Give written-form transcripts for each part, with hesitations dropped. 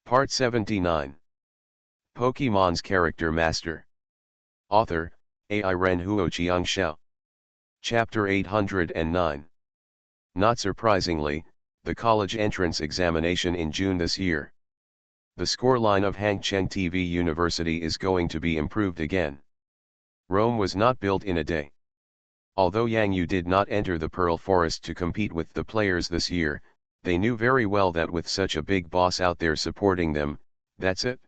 Part 79. Pokemon's Character Master. Author, Ai Ren Huoqiang Xiao. Chapter 809. Not surprisingly, the college entrance examination in June this year. The scoreline of Hangcheng TV University is going to be improved again. Rome was not built in a day. Although Yang Yu did not enter the Pearl Forest to compete with the players this year, they knew very well that with such a big boss out there supporting them, that's it.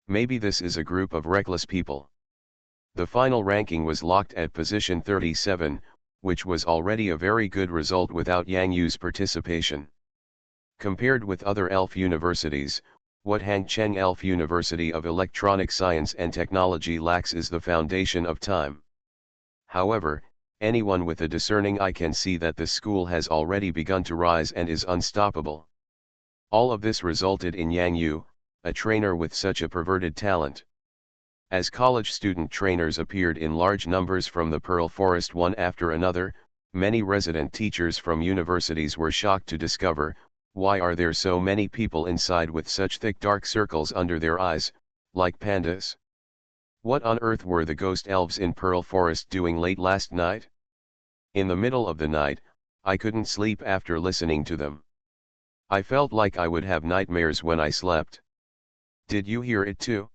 Maybe this is a group of reckless people. The final ranking was locked at position 37, which was already a very good result without Yang Yu's participation. Compared with other ELF universities, what Hangcheng ELF University of Electronic Science and Technology lacks is the foundation of time. However, anyone with a discerning eye can see that this school has already begun to rise and is unstoppable. All of this resulted in Yang Yu, a trainer with such a perverted talent. As college student trainers appeared in large numbers from the Pearl Forest one after another, many resident teachers from universities were shocked to discover, why are there so many people inside with such thick dark circles under their eyes, like pandas? What on earth were the ghost elves in Pearl Forest doing late last night? In the middle of the night, I couldn't sleep after listening to them. I felt like I would have nightmares when I slept. Did you hear it too?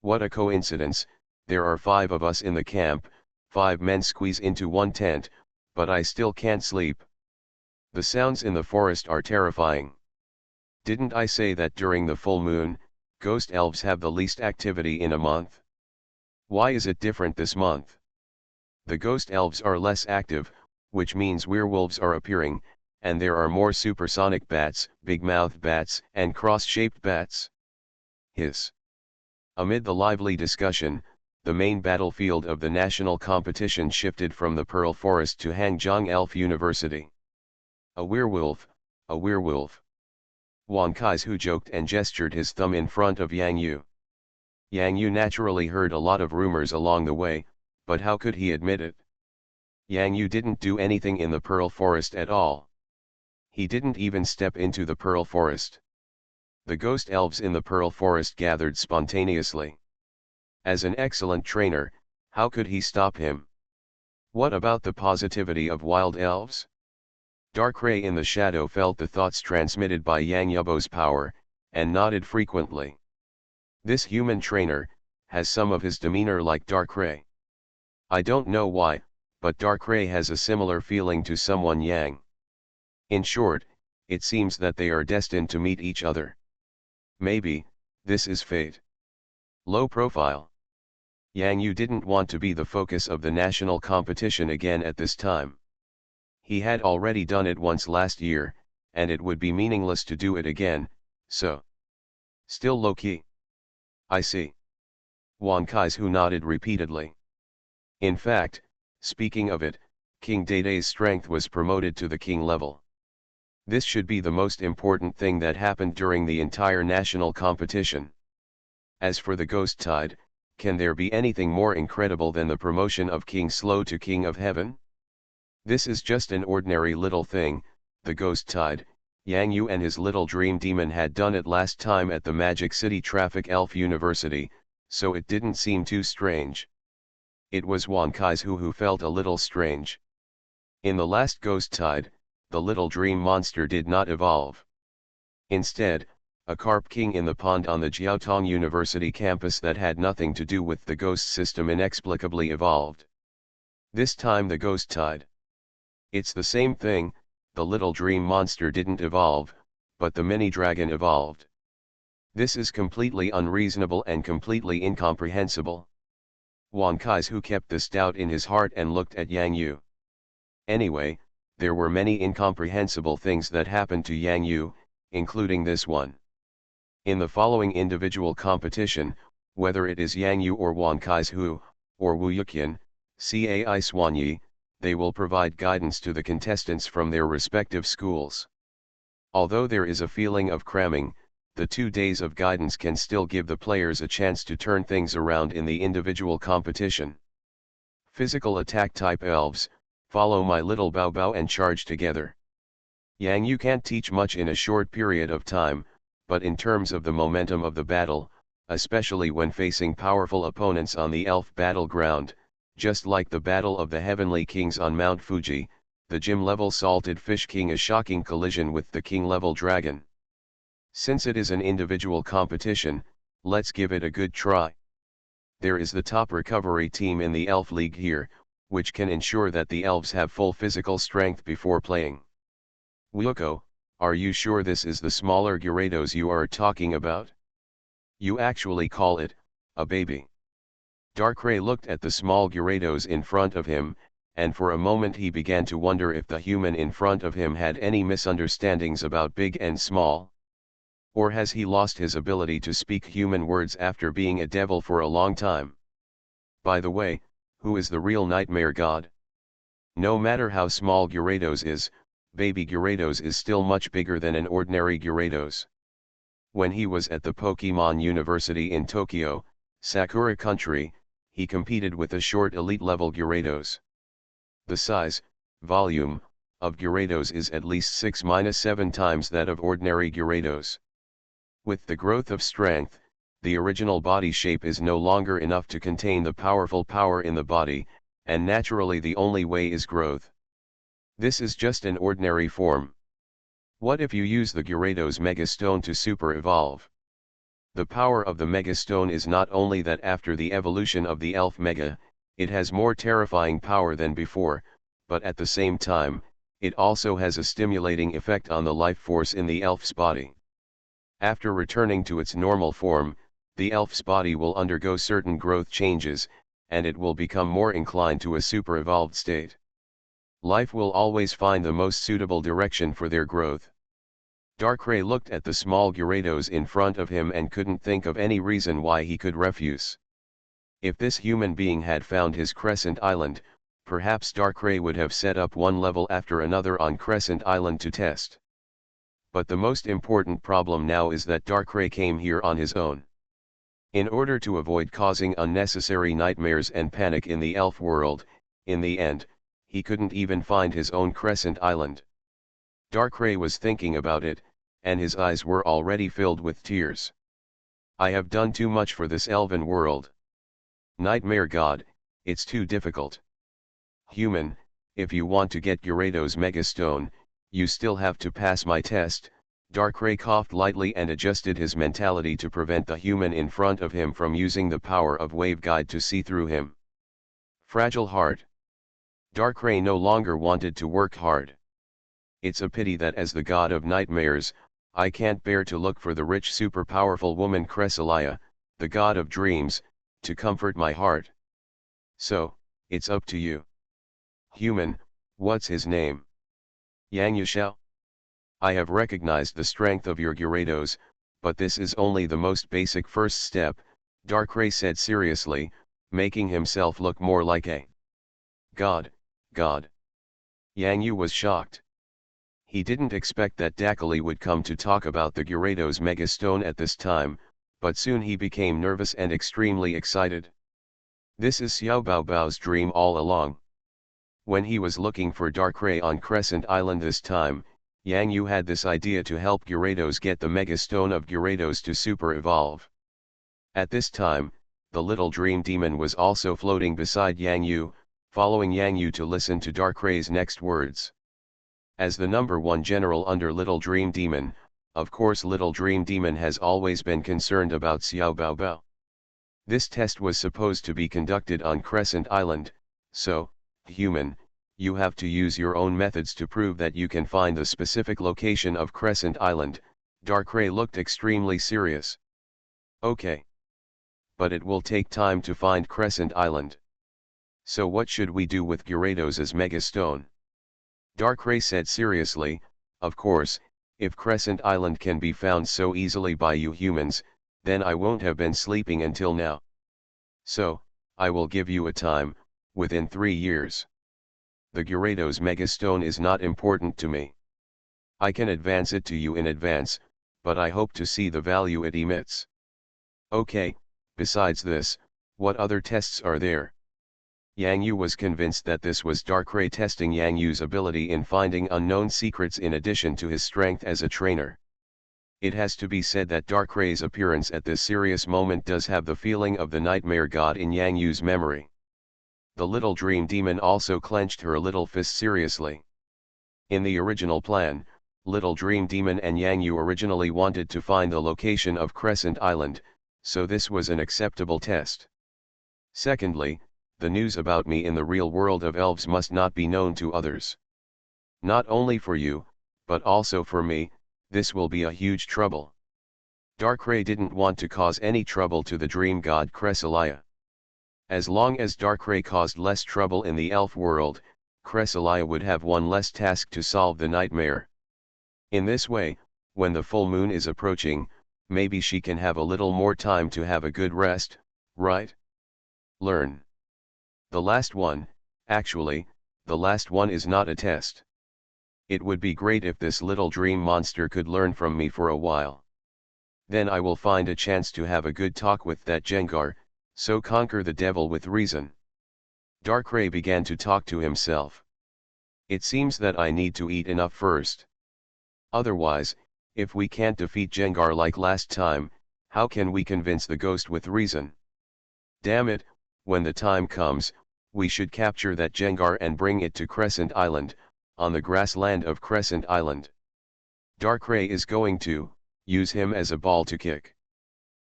What a coincidence, there are 5 of us in the camp, 5 men squeeze into one tent, but I still can't sleep. The sounds in the forest are terrifying. Didn't I say that during the full moon, ghost elves have the least activity in a month? Why is it different this month? The ghost elves are less active, which means werewolves are appearing, and there are more supersonic bats, big-mouthed bats, and cross-shaped bats. Hiss. Amid the lively discussion, the main battlefield of the national competition shifted from the Pearl Forest to Hangzhou Elf University. A werewolf, a werewolf. Wang Kaizu joked and gestured his thumb in front of Yang Yu. Yang Yu naturally heard a lot of rumors along the way, but how could he admit it? Yang Yu didn't do anything in the Pearl Forest at all. He didn't even step into the Pearl Forest. The ghost elves in the Pearl Forest gathered spontaneously. As an excellent trainer, how could he stop him? What about the positivity of wild elves? Darkrai in the shadow felt the thoughts transmitted by Yang Yubo's power, and nodded frequently. This human trainer has some of his demeanor like Darkrai. I don't know why, but Darkrai has a similar feeling to someone Yang. In short, it seems that they are destined to meet each other. Maybe, this is fate. Low profile. Yang Yu didn't want to be the focus of the national competition again at this time. He had already done it once last year, and it would be meaningless to do it again, so. Still low-key. I see. Wang Kaizu nodded repeatedly. In fact, speaking of it, King Daidai's strength was promoted to the king level. This should be the most important thing that happened during the entire national competition. As for the Ghost Tide, can there be anything more incredible than the promotion of King Slow to King of Heaven? This is just an ordinary little thing, the Ghost Tide. Yang Yu and his little dream demon had done it last time at the Magic City Traffic Elf University, so it didn't seem too strange. It was Wang Kaizu who felt a little strange. In the last Ghost Tide, the little dream monster did not evolve. Instead, a carp king in the pond on the Jiaotong University campus that had nothing to do with the ghost system inexplicably evolved. This time the Ghost Tide. It's the same thing, the little dream monster didn't evolve, but the mini dragon evolved. This is completely unreasonable and completely incomprehensible. Wang Kaizu kept this doubt in his heart and looked at Yang Yu. Anyway, there were many incomprehensible things that happened to Yang Yu, including this one. In the following individual competition, whether it is Yang Yu or Wang Kaizu, or Wu Yuqian, Cai Xuanyi, they will provide guidance to the contestants from their respective schools. Although there is a feeling of cramming, the 2 days of guidance can still give the players a chance to turn things around in the individual competition. Physical attack type elves, follow my little Bao Bao and charge together. Yang Yu can't teach much in a short period of time, but in terms of the momentum of the battle, especially when facing powerful opponents on the elf battleground, just like the Battle of the Heavenly Kings on Mount Fuji, the gym-level Salted Fish King is shocking collision with the King-level Dragon. Since it is an individual competition, let's give it a good try. There is the top recovery team in the Elf League here, which can ensure that the elves have full physical strength before playing. Wuko, are you sure this is the smaller Gyarados you are talking about? You actually call it a baby. Darkrai looked at the small Gyarados in front of him, and for a moment he began to wonder if the human in front of him had any misunderstandings about big and small. Or has he lost his ability to speak human words after being a devil for a long time? By the way, who is the real Nightmare God? No matter how small Gyarados is, baby Gyarados is still much bigger than an ordinary Gyarados. When he was at the Pokemon University in Tokyo, Sakura Country, he competed with a short elite-level Gyarados. The size, volume, of Gyarados is at least 6-7 times that of ordinary Gyarados. With the growth of strength, the original body shape is no longer enough to contain the powerful power in the body, and naturally the only way is growth. This is just an ordinary form. What if you use the Gyarados Mega Stone to super evolve? The power of the Mega Stone is not only that after the evolution of the Elf Mega, it has more terrifying power than before, but at the same time, it also has a stimulating effect on the life force in the Elf's body. After returning to its normal form, the Elf's body will undergo certain growth changes, and it will become more inclined to a super evolved state. Life will always find the most suitable direction for their growth. Darkrai looked at the small Gyarados in front of him and couldn't think of any reason why he could refuse. If this human being had found his Crescent Island, perhaps Darkrai would have set up one level after another on Crescent Island to test. But the most important problem now is that Darkrai came here on his own. In order to avoid causing unnecessary nightmares and panic in the elf world, in the end, he couldn't even find his own Crescent Island. Darkrai was thinking about it, and his eyes were already filled with tears. I have done too much for this elven world. Nightmare God, it's too difficult. Human, if you want to get Gyarados Mega Stone, you still have to pass my test. Darkrai coughed lightly and adjusted his mentality to prevent the human in front of him from using the power of Wave Guide to see through him. Fragile heart. Darkrai no longer wanted to work hard. It's a pity that as the god of nightmares, I can't bear to look for the rich super powerful woman Cresselia, the god of dreams, to comfort my heart. So, it's up to you. Human, what's his name? Yang Yushao? I have recognized the strength of your Gyarados, but this is only the most basic first step, Darkrai said seriously, making himself look more like a god. Yang Yu was shocked. He didn't expect that Dakali would come to talk about the Gyarados Mega Stone at this time, but soon he became nervous and extremely excited. This is Xiao Baobao's dream all along. When he was looking for Darkrai on Crescent Island this time, Yang Yu had this idea to help Gyarados get the Mega Stone of Gyarados to super evolve. At this time, the little dream demon was also floating beside Yang Yu, following Yang Yu to listen to Darkrai's next words. As the number one general under Little Dream Demon, of course Little Dream Demon has always been concerned about Xiao Baobao. This test was supposed to be conducted on Crescent Island, so, human, you have to use your own methods to prove that you can find the specific location of Crescent Island. Darkrai looked extremely serious. Okay. But it will take time to find Crescent Island. So what should we do with Gyarados' Mega Stone? Darkrai said seriously, of course, if Crescent Island can be found so easily by you humans, then I won't have been sleeping until now. So, I will give you a time, within 3 years. The Gyarados Mega Stone is not important to me. I can advance it to you in advance, but I hope to see the value it emits. Okay, besides this, what other tests are there? Yang Yu was convinced that this was Darkrai testing Yang Yu's ability in finding unknown secrets in addition to his strength as a trainer. It has to be said that Darkray's appearance at this serious moment does have the feeling of the nightmare god in Yang Yu's memory. The little dream demon also clenched her little fist seriously. In the original plan, Little Dream Demon and Yang Yu originally wanted to find the location of Crescent Island, so this was an acceptable test. Secondly, the news about me in the real world of elves must not be known to others. Not only for you, but also for me, this will be a huge trouble. Darkray didn't want to cause any trouble to the dream god Cresselia. As long as Darkray caused less trouble in the elf world, Cresselia would have one less task to solve the nightmare. In this way, when the full moon is approaching, maybe she can have a little more time to have a good rest, right? Learn. The last one, actually, the last one is not a test. It would be great if this little dream monster could learn from me for a while. Then I will find a chance to have a good talk with that Jengar, so conquer the devil with reason. Darkray began to talk to himself. It seems that I need to eat enough first. Otherwise, if we can't defeat Jengar like last time, how can we convince the ghost with reason? Damn it, when the time comes, we should capture that Jengar and bring it to Crescent Island, on the grassland of Crescent Island. Darkray is going to use him as a ball to kick.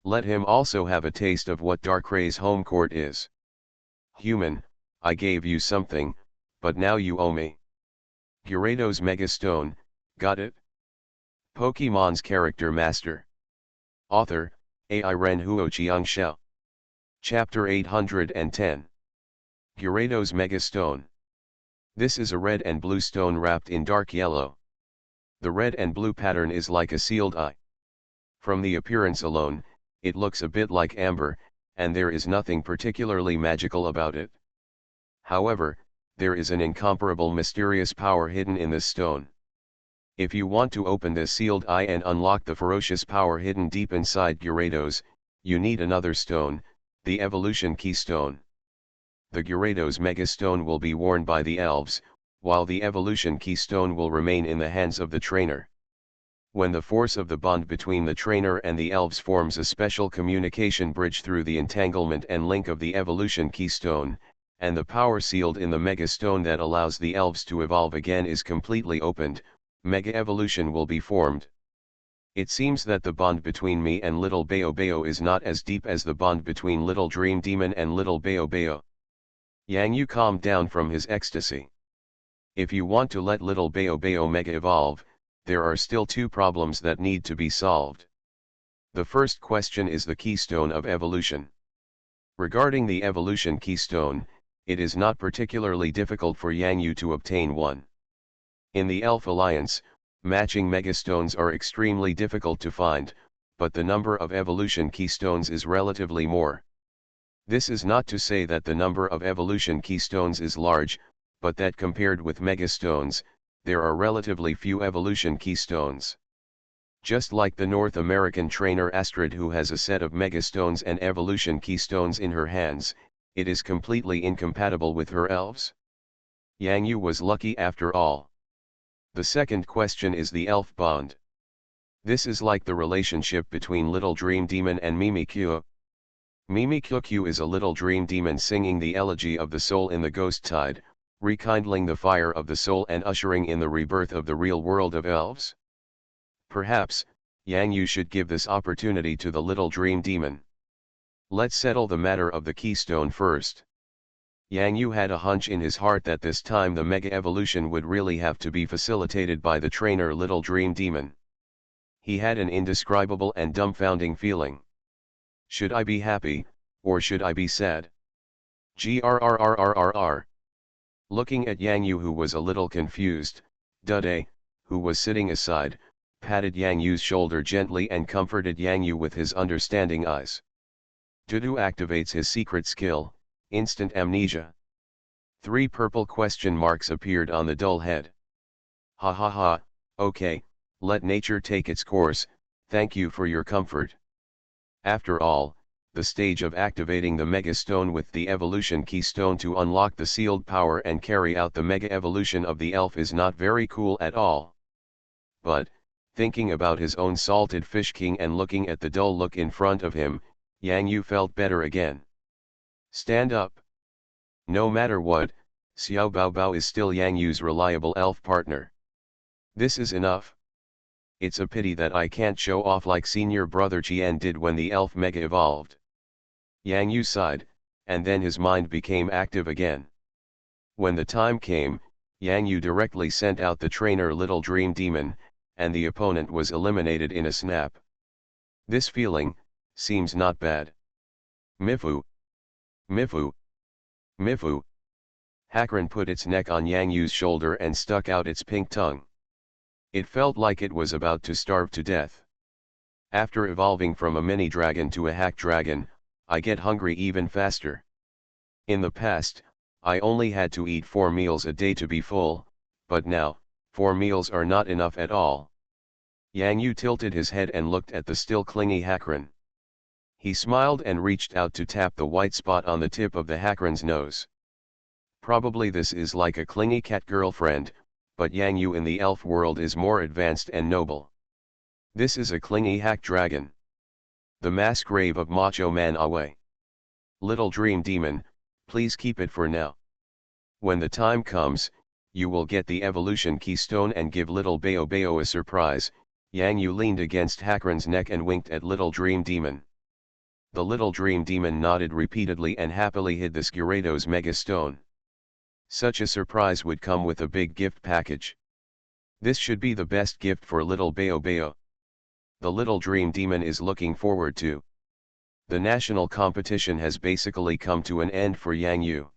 Let him also have a taste of what Darkray's home court is. Human, I gave you something, but now you owe me. Gyarados Mega Stone, got it? Pokemon's Character Master. Author, AI Renhuo Qiangxiao. Chapter 810. Gyarados Mega Stone. This is a red and blue stone wrapped in dark yellow. The red and blue pattern is like a sealed eye. From the appearance alone, it looks a bit like amber, and there is nothing particularly magical about it. However, there is an incomparable mysterious power hidden in this stone. If you want to open this sealed eye and unlock the ferocious power hidden deep inside Gyarados, you need another stone, the Evolution Keystone. The Gyarados Mega Stone will be worn by the elves, while the Evolution Keystone will remain in the hands of the trainer. When the force of the bond between the trainer and the elves forms a special communication bridge through the entanglement and link of the Evolution Keystone, and the power sealed in the Mega Stone that allows the elves to evolve again is completely opened, Mega Evolution will be formed. It seems that the bond between me and Little Bayo Bayo is not as deep as the bond between Little Dream Demon and Little Bayo Bayo. Yang Yu calmed down from his ecstasy. If you want to let Little Bayo Bayo Mega evolve, there are still two problems that need to be solved. The first question is the Keystone of Evolution. Regarding the Evolution Keystone, it is not particularly difficult for Yang Yu to obtain one. In the Elf Alliance, matching Megastones are extremely difficult to find, but the number of Evolution Keystones is relatively more. This is not to say that the number of Evolution Keystones is large, but that compared with Megastones, there are relatively few Evolution Keystones. Just like the North American trainer Astrid who has a set of Megastones and Evolution Keystones in her hands, it is completely incompatible with her elves. Yang Yu was lucky after all. The second question is the elf bond. This is like the relationship between Little Dream Demon and Mimikyu. Mimikyu is a little dream demon singing the elegy of the soul in the ghost tide, rekindling the fire of the soul and ushering in the rebirth of the real world of elves. Perhaps, Yang Yu should give this opportunity to the Little Dream Demon. Let's settle the matter of the keystone first. Yang Yu had a hunch in his heart that this time the Mega Evolution would really have to be facilitated by the trainer Little Dream Demon. He had an indescribable and dumbfounding feeling. Should I be happy, or should I be sad? Grrrrrrrr. Looking at Yang Yu who was a little confused, Dude, who was sitting aside, patted Yang Yu's shoulder gently and comforted Yang Yu with his understanding eyes. Dudu activates his secret skill, Instant Amnesia. 3 purple question marks appeared on the dull head. Ha ha ha, okay, let nature take its course, thank you for your comfort. After all, the stage of activating the Mega Stone with the Evolution Keystone to unlock the sealed power and carry out the Mega Evolution of the elf is not very cool at all. But, Thinking about his own salted fish king and looking at the dull look in front of him, Yang Yu felt better again. Stand up. No matter what, Xiao Baobao is still Yang Yu's reliable elf partner. This is enough. It's a pity that I can't show off like senior brother Qian did when the elf mega evolved. Yang Yu sighed, and then his mind became active again. When the time came, Yang Yu directly sent out the trainer Little Dream Demon, and the opponent was eliminated in a snap. This feeling seems not bad. Mifu. Mifu. Mifu. Hakran put its neck on Yang Yu's shoulder and stuck out its pink tongue. It felt like it was about to starve to death. After evolving from a mini dragon to a hack dragon, I get hungry even faster. In the past, I only had to eat 4 meals a day to be full, but now, 4 meals are not enough at all. Yang Yu tilted his head and looked at the still clingy Hakran. He smiled and reached out to tap the white spot on the tip of the Hakran's nose. Probably this is like a clingy cat girlfriend, but Yang Yu in the elf world is more advanced and noble. This is a clingy hack dragon. The mass grave of Macho Man Away. Little Dream Demon, please keep it for now. When the time comes, you will get the evolution keystone and give Little Bao Bao a surprise. Yang Yu leaned against Hakran's neck and winked at Little Dream Demon. The Little Dream Demon nodded repeatedly and happily hid the Skurados Mega Stone. Such a surprise would come with a big gift package. This should be the best gift for Little Bao Bao. The Little Dream Demon is looking forward to. The national competition has basically come to an end for Yang Yu.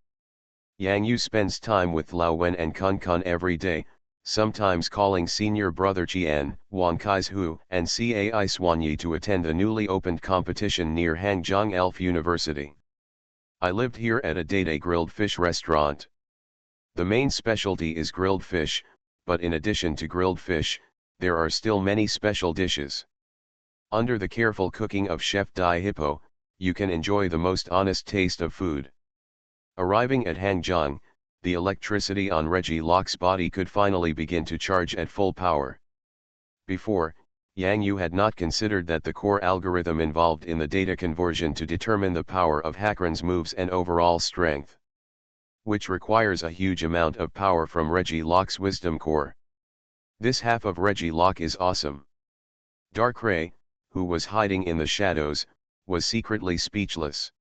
Yang Yu spends time with Lao Wen and Kun Kun every day, sometimes calling senior brother Qian, Wang Kaizhu, and Cai Xuanyi to attend a newly opened competition near Hangzhou Elf University. I lived here at a Dede grilled fish restaurant. The main specialty is grilled fish, but in addition to grilled fish, there are still many special dishes. Under the careful cooking of Chef Dai Hippo, you can enjoy the most honest taste of food. Arriving at Hangzhou, the electricity on Reggie Locke's body could finally begin to charge at full power. Before, Yang Yu had not considered that the core algorithm involved in the data conversion to determine the power of Hakran's moves and overall strength, which requires a huge amount of power from Reggie Locke's wisdom core. This half of Reggie Locke is awesome. Darkrai, who was hiding in the shadows, was secretly speechless.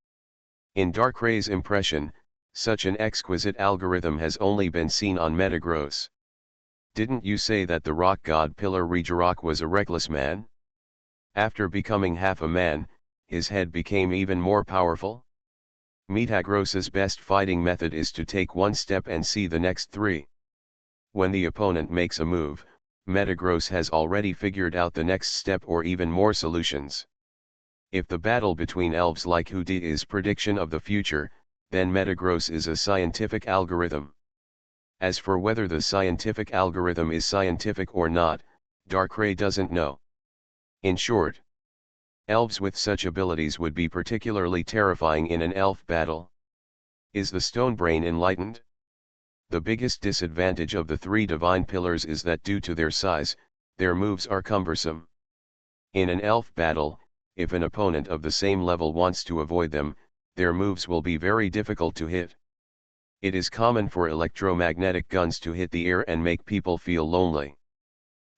In Darkray's impression, such an exquisite algorithm has only been seen on Metagross. Didn't you say that the rock god Pillar Regirock was a reckless man? After becoming half a man, his head became even more powerful? Metagross's best fighting method is to take one step and see the next 3. When the opponent makes a move, Metagross has already figured out the next step or even more solutions. If the battle between elves like Hudi is prediction of the future, then Metagross is a scientific algorithm. As for whether the scientific algorithm is scientific or not, Darkrai doesn't know. In short, elves with such abilities would be particularly terrifying in an elf battle. Is the stone brain enlightened? The biggest disadvantage of the 3 divine pillars is that due to their size, their moves are cumbersome. In an elf battle, if an opponent of the same level wants to avoid them, their moves will be very difficult to hit. It is common for electromagnetic guns to hit the air and make people feel lonely.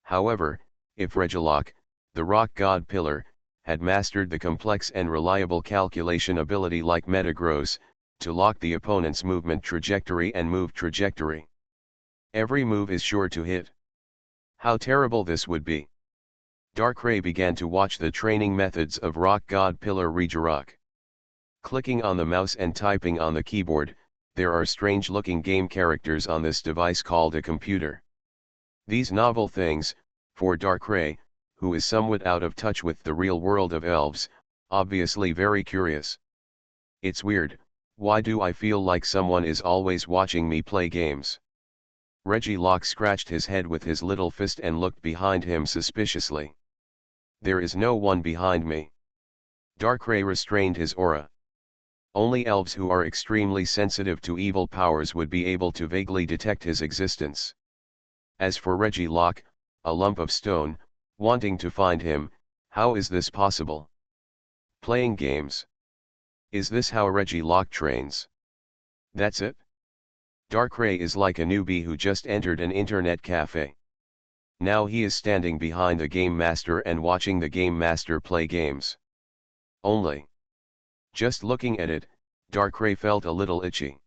However, if Regilock, the rock god pillar, had mastered the complex and reliable calculation ability like Metagross, to lock the opponent's movement trajectory and move trajectory, every move is sure to hit. How terrible this would be. Darkrai began to watch the training methods of rock god Pillar Regirock. Clicking on the mouse and typing on the keyboard, there are strange-looking game characters on this device called a computer. These novel things, for Darkrai, who is somewhat out of touch with the real world of elves, obviously very curious. It's weird, why do I feel like someone is always watching me play games? Reggie Locke scratched his head with his little fist and looked behind him suspiciously. There is no one behind me. Darkrai restrained his aura. Only elves who are extremely sensitive to evil powers would be able to vaguely detect his existence. As for Reggie Locke, a lump of stone, Wanting to find him, how is this possible? Playing games. Is this how Reggie Locke trains? That's it? Darkrai is like a newbie who just entered an internet cafe. Now he is standing behind the Game Master and watching the Game Master play games. Only. Just looking at it, Darkrai felt a little itchy.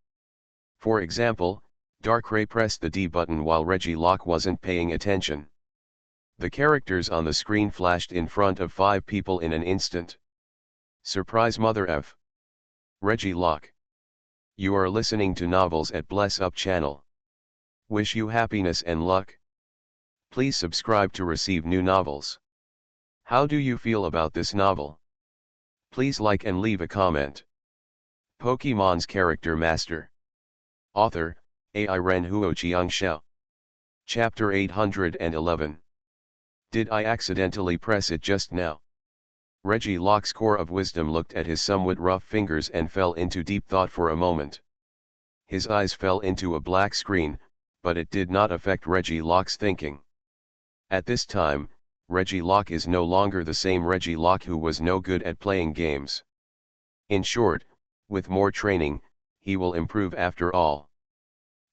For example, Darkrai pressed the D button while Reggie Locke wasn't paying attention. The characters on the screen flashed in front of 5 people in an instant. Surprise mother F. Reggie Locke. You are listening to Novels at Bless Up channel. Wish you happiness and luck. Please subscribe to receive new novels. How do you feel about this novel? Please like and leave a comment. Pokemon's Character Master. Author, AI Ren Huo Xiangxiao. Chapter 811. Did I accidentally press it just now? Reggie Locke's core of wisdom looked at his somewhat rough fingers and fell into deep thought for a moment. His eyes fell into a black screen, but it did not affect Reggie Locke's thinking. At this time, Reggie Locke is no longer the same Reggie Locke who was no good at playing games. In short, with more training, he will improve after all.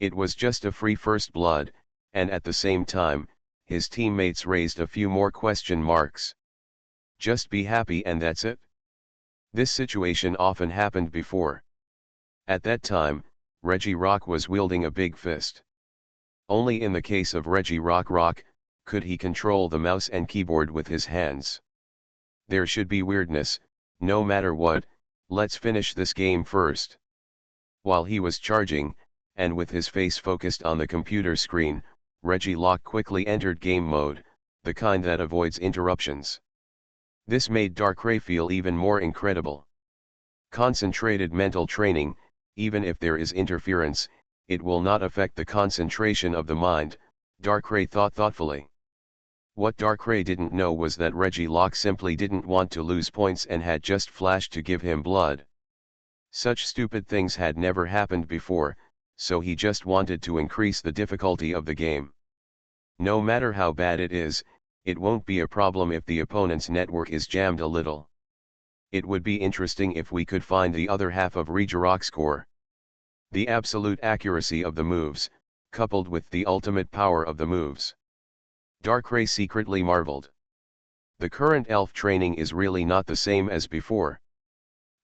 It was just a free first blood, and at the same time, his teammates raised a few more question marks. Just be happy and that's it? This situation often happened before. At that time, Reggie Rock was wielding a big fist. Only in the case of Reggie Rock could he control the mouse and keyboard with his hands. There should be weirdness, no matter what, let's finish this game first. While he was charging, and with his face focused on the computer screen, Reggie Locke quickly entered game mode, the kind that avoids interruptions. This made Darkrai feel even more incredible. Concentrated mental training, even if there is interference, it will not affect the concentration of the mind, Darkrai thought thoughtfully. What Darkrai didn't know was that Reggie Locke simply didn't want to lose points and had just flashed to give him blood. Such stupid things had never happened before, so he just wanted to increase the difficulty of the game. No matter how bad it is, it won't be a problem if the opponent's network is jammed a little. It would be interesting if we could find the other half of Regirock's core. The absolute accuracy of the moves, coupled with the ultimate power of the moves. Darkrai secretly marveled. The current elf training is really not the same as before.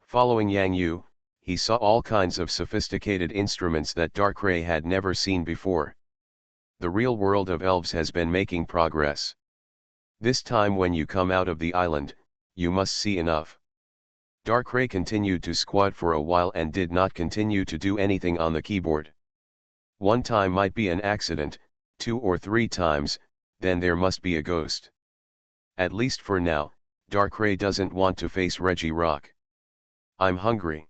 Following Yang Yu, he saw all kinds of sophisticated instruments that Darkrai had never seen before. The real world of elves has been making progress. This time when you come out of the island, you must see enough. Darkrai continued to squat for a while and did not continue to do anything on the keyboard. One time might be an accident, 2 or 3 times, then there must be a ghost. At least for now, Darkrai doesn't want to face Reggie Rock. I'm hungry.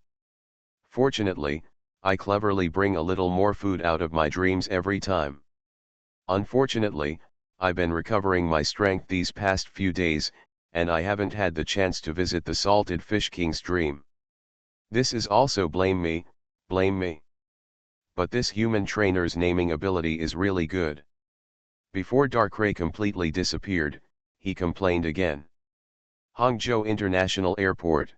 Fortunately, I cleverly bring a little more food out of my dreams every time. Unfortunately, I've been recovering my strength these past few days, and I haven't had the chance to visit the Salted Fish King's dream. This is also blame me. But this human trainer's naming ability is really good. Before Darkrai completely disappeared, he complained again. Hangzhou International Airport.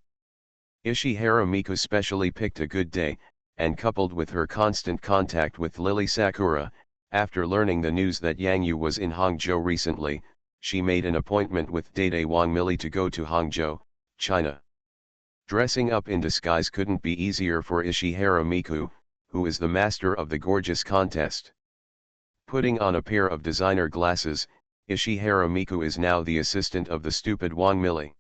Ishihara Miku specially picked a good day, and coupled with her constant contact with Lily Sakura, after learning the news that Yang Yu was in Hangzhou recently, she made an appointment with Dede Wang Mili to go to Hangzhou, China. Dressing up in disguise couldn't be easier for Ishihara Miku, who is the master of the gorgeous contest. Putting on a pair of designer glasses, Ishihara Miku is now the assistant of the stupid Wang Mili.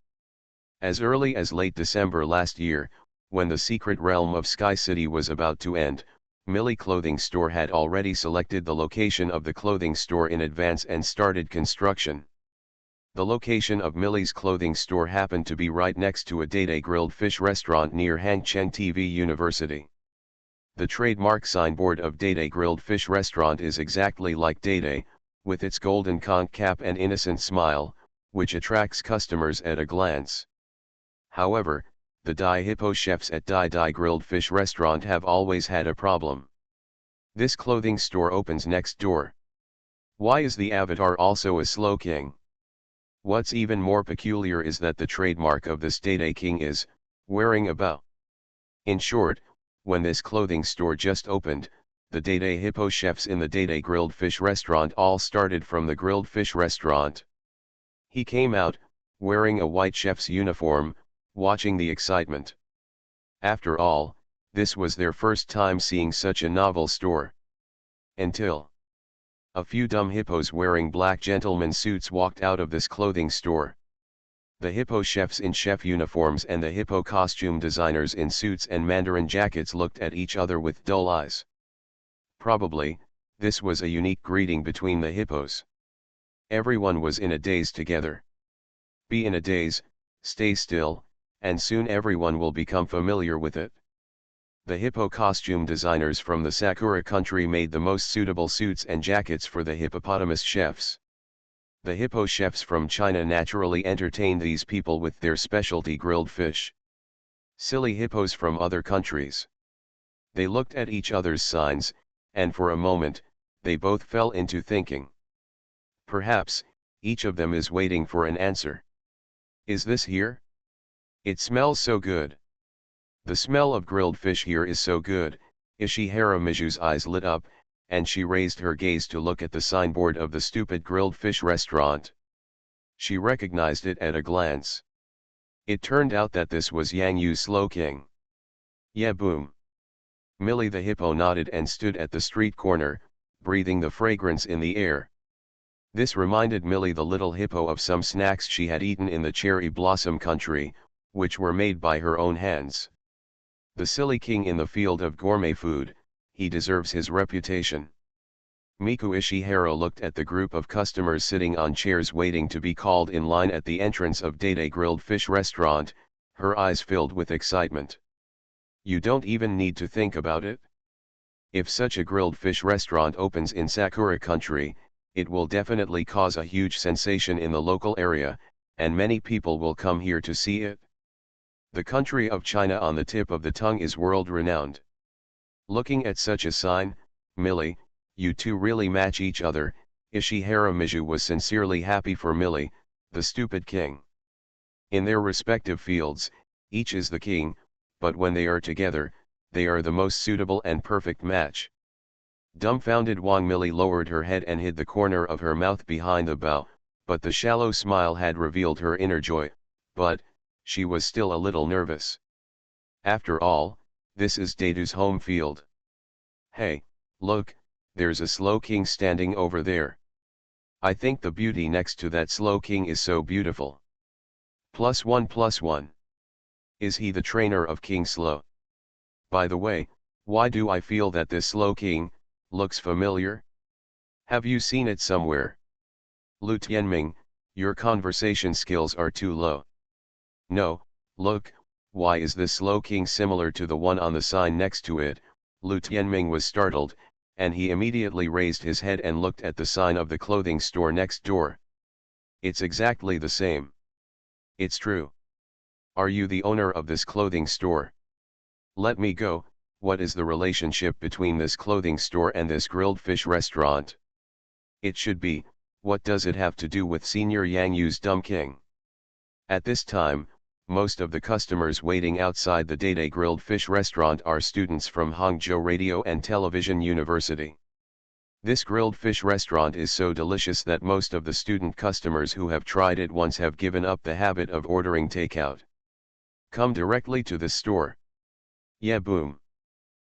As early as late December last year, when the secret realm of Sky City was about to end, Millie Clothing Store had already selected the location of the clothing store in advance and started construction. The location of Millie's clothing store happened to be right next to a Dede grilled fish restaurant near Hangcheng TV University. The trademark signboard of Dede grilled fish restaurant is exactly like Dede, with its golden conch cap and innocent smile, which attracts customers at a glance. However, the Dai Hippo chefs at Dai grilled fish restaurant have always had a problem. This clothing store opens next door. Why is the avatar also a slow king? What's even more peculiar is that the trademark of this Dede King is, wearing a bow. In short, when this clothing store just opened, the Dede Hippo chefs in the Dede Grilled Fish restaurant all started from the grilled fish restaurant. He came out, wearing a white chef's uniform, watching the excitement. After all, this was their first time seeing such a novel store. Until a few dumb hippos wearing black gentleman suits walked out of this clothing store. The hippo chefs in chef uniforms and the hippo costume designers in suits and mandarin jackets looked at each other with dull eyes. Probably, this was a unique greeting between the hippos. Everyone was in a daze together. Be in a daze, stay still, and soon everyone will become familiar with it. The hippo costume designers from the Sakura country made the most suitable suits and jackets for the hippopotamus chefs. The hippo chefs from China naturally entertained these people with their specialty grilled fish. Silly hippos from other countries. They looked at each other's signs, and for a moment, they both fell into thinking. Perhaps, each of them is waiting for an answer. Is this here? It smells so good. The smell of grilled fish here is so good. Ishihara Miju's eyes lit up, and she raised her gaze to look at the signboard of the stupid grilled fish restaurant. She recognized it at a glance. It turned out that this was Yang Yu's Slow King. Yeah, boom. Millie the hippo nodded and stood at the street corner, breathing the fragrance in the air. This reminded Millie the little hippo of some snacks she had eaten in the cherry blossom country, which were made by her own hands. The silly king in the field of gourmet food, he deserves his reputation. Miku Ishihara looked at the group of customers sitting on chairs waiting to be called in line at the entrance of Dede Grilled Fish restaurant, her eyes filled with excitement. You don't even need to think about it. If such a grilled fish restaurant opens in Sakura country, it will definitely cause a huge sensation in the local area, and many people will come here to see it. The country of China on the tip of the tongue is world-renowned. Looking at such a sign, Millie, you two really match each other. Ishihara Miju was sincerely happy for Millie, the stupid king. In their respective fields, each is the king, but when they are together, they are the most suitable and perfect match. Dumbfounded Wang Millie lowered her head and hid the corner of her mouth behind the bow, but the shallow smile had revealed her inner joy, but she was still a little nervous. After all, this is Dedu's home field. Hey, look, there's a slow king standing over there. I think the beauty next to that slow king is so beautiful. +1+1. Is he the trainer of King Slow? By the way, why do I feel that this slow king looks familiar? Have you seen it somewhere? Lu Tianming, your conversation skills are too low. No, look, why is this slow king similar to the one on the sign next to it? Lu Tianming was startled, and he immediately raised his head and looked at the sign of the clothing store next door. It's exactly the same. It's true. Are you the owner of this clothing store? Let me go. What is the relationship between this clothing store and this grilled fish restaurant? It should be, what does it have to do with Senior Yang Yu's dumb king? At this time, most of the customers waiting outside the Dede Grilled Fish restaurant are students from Hangzhou Radio and Television University. This grilled fish restaurant is so delicious that most of the student customers who have tried it once have given up the habit of ordering takeout. Come directly to this store. Yeah, boom.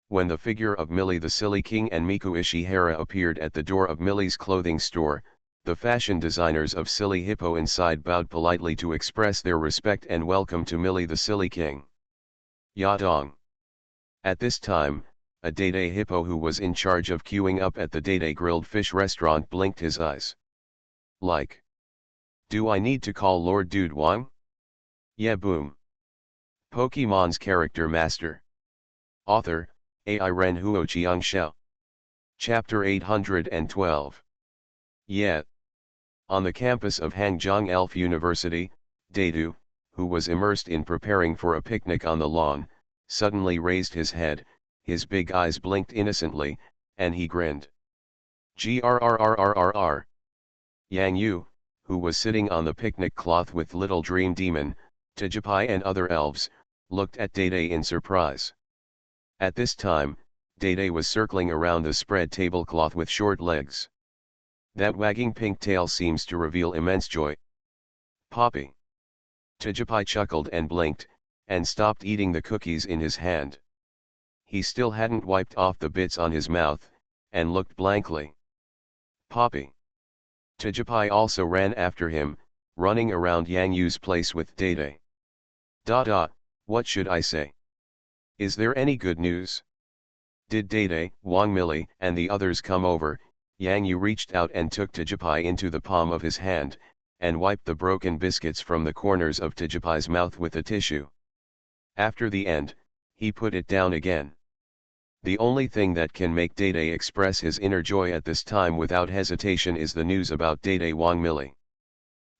When the figure of Millie the Silly King and Miku Ishihara appeared at the door of Millie's clothing store, the fashion designers of Silly Hippo inside bowed politely to express their respect and welcome to Millie the Silly King. Yadong. At this time, a Dede Hippo who was in charge of queuing up at the Dede Grilled Fish restaurant blinked his eyes. Like. Do I need to call Lord Dude Wang? Yeah, boom. Pokemon's Character Master. Author, AI Ren Huoqiang Xiao. Chapter 812. Yeah. On the campus of Hangzhou Elf University, Dedu, who was immersed in preparing for a picnic on the lawn, suddenly raised his head, his big eyes blinked innocently, and he grinned. Grrrrrrrrr. Yang Yu, who was sitting on the picnic cloth with Little Dream Demon, Tijipai and other elves, looked at Day in surprise. At this time, Day was circling around the spread tablecloth with short legs. That wagging pink tail seems to reveal immense joy. Poppy. Tijipai chuckled and blinked, and stopped eating the cookies in his hand. He still hadn't wiped off the bits on his mouth, and looked blankly. Poppy. Tijipai also ran after him, running around Yang Yu's place with Day. What should I say? Is there any good news? Did Day, Wang Mili, and the others come over? Yang Yu reached out and took Tijipai into the palm of his hand, and wiped the broken biscuits from the corners of Tijipai's mouth with a tissue. After the end, he put it down again. The only thing that can make Day express his inner joy at this time without hesitation is the news about Day Wang Mili.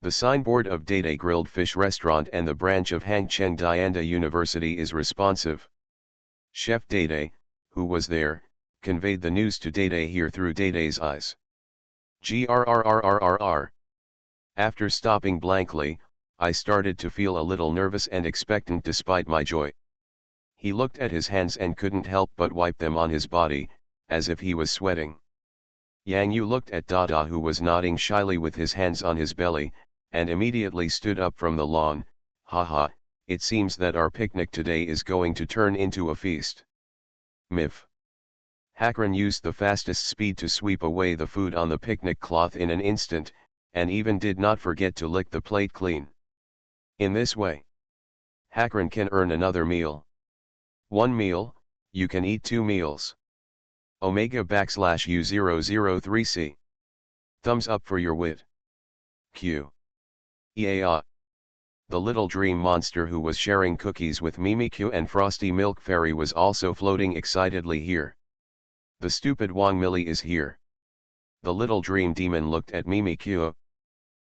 The signboard of Day Grilled Fish Restaurant and the branch of Hangcheng Dianda University is responsive. Chef Day, who was there, conveyed the news to Day here through Day's eyes. Grrrrrrrr. After stopping blankly, I started to feel a little nervous and expectant despite my joy. He looked at his hands and couldn't help but wipe them on his body, as if he was sweating. Yang Yu looked at Dada, who was nodding shyly with his hands on his belly, and immediately stood up from the lawn. Haha, it seems that our picnic today is going to turn into a feast. Mif. Hakran used the fastest speed to sweep away the food on the picnic cloth in an instant, and even did not forget to lick the plate clean. In this way, Hakran can earn another meal. One meal, you can eat 2 meals. Omega_U003C. Thumbs up for your wit. Q. EAA. The little dream monster who was sharing cookies with Mimikyu and Frosty Milk Fairy was also floating excitedly here. The stupid Wang Mili is here. The little dream demon looked at Mimikyu.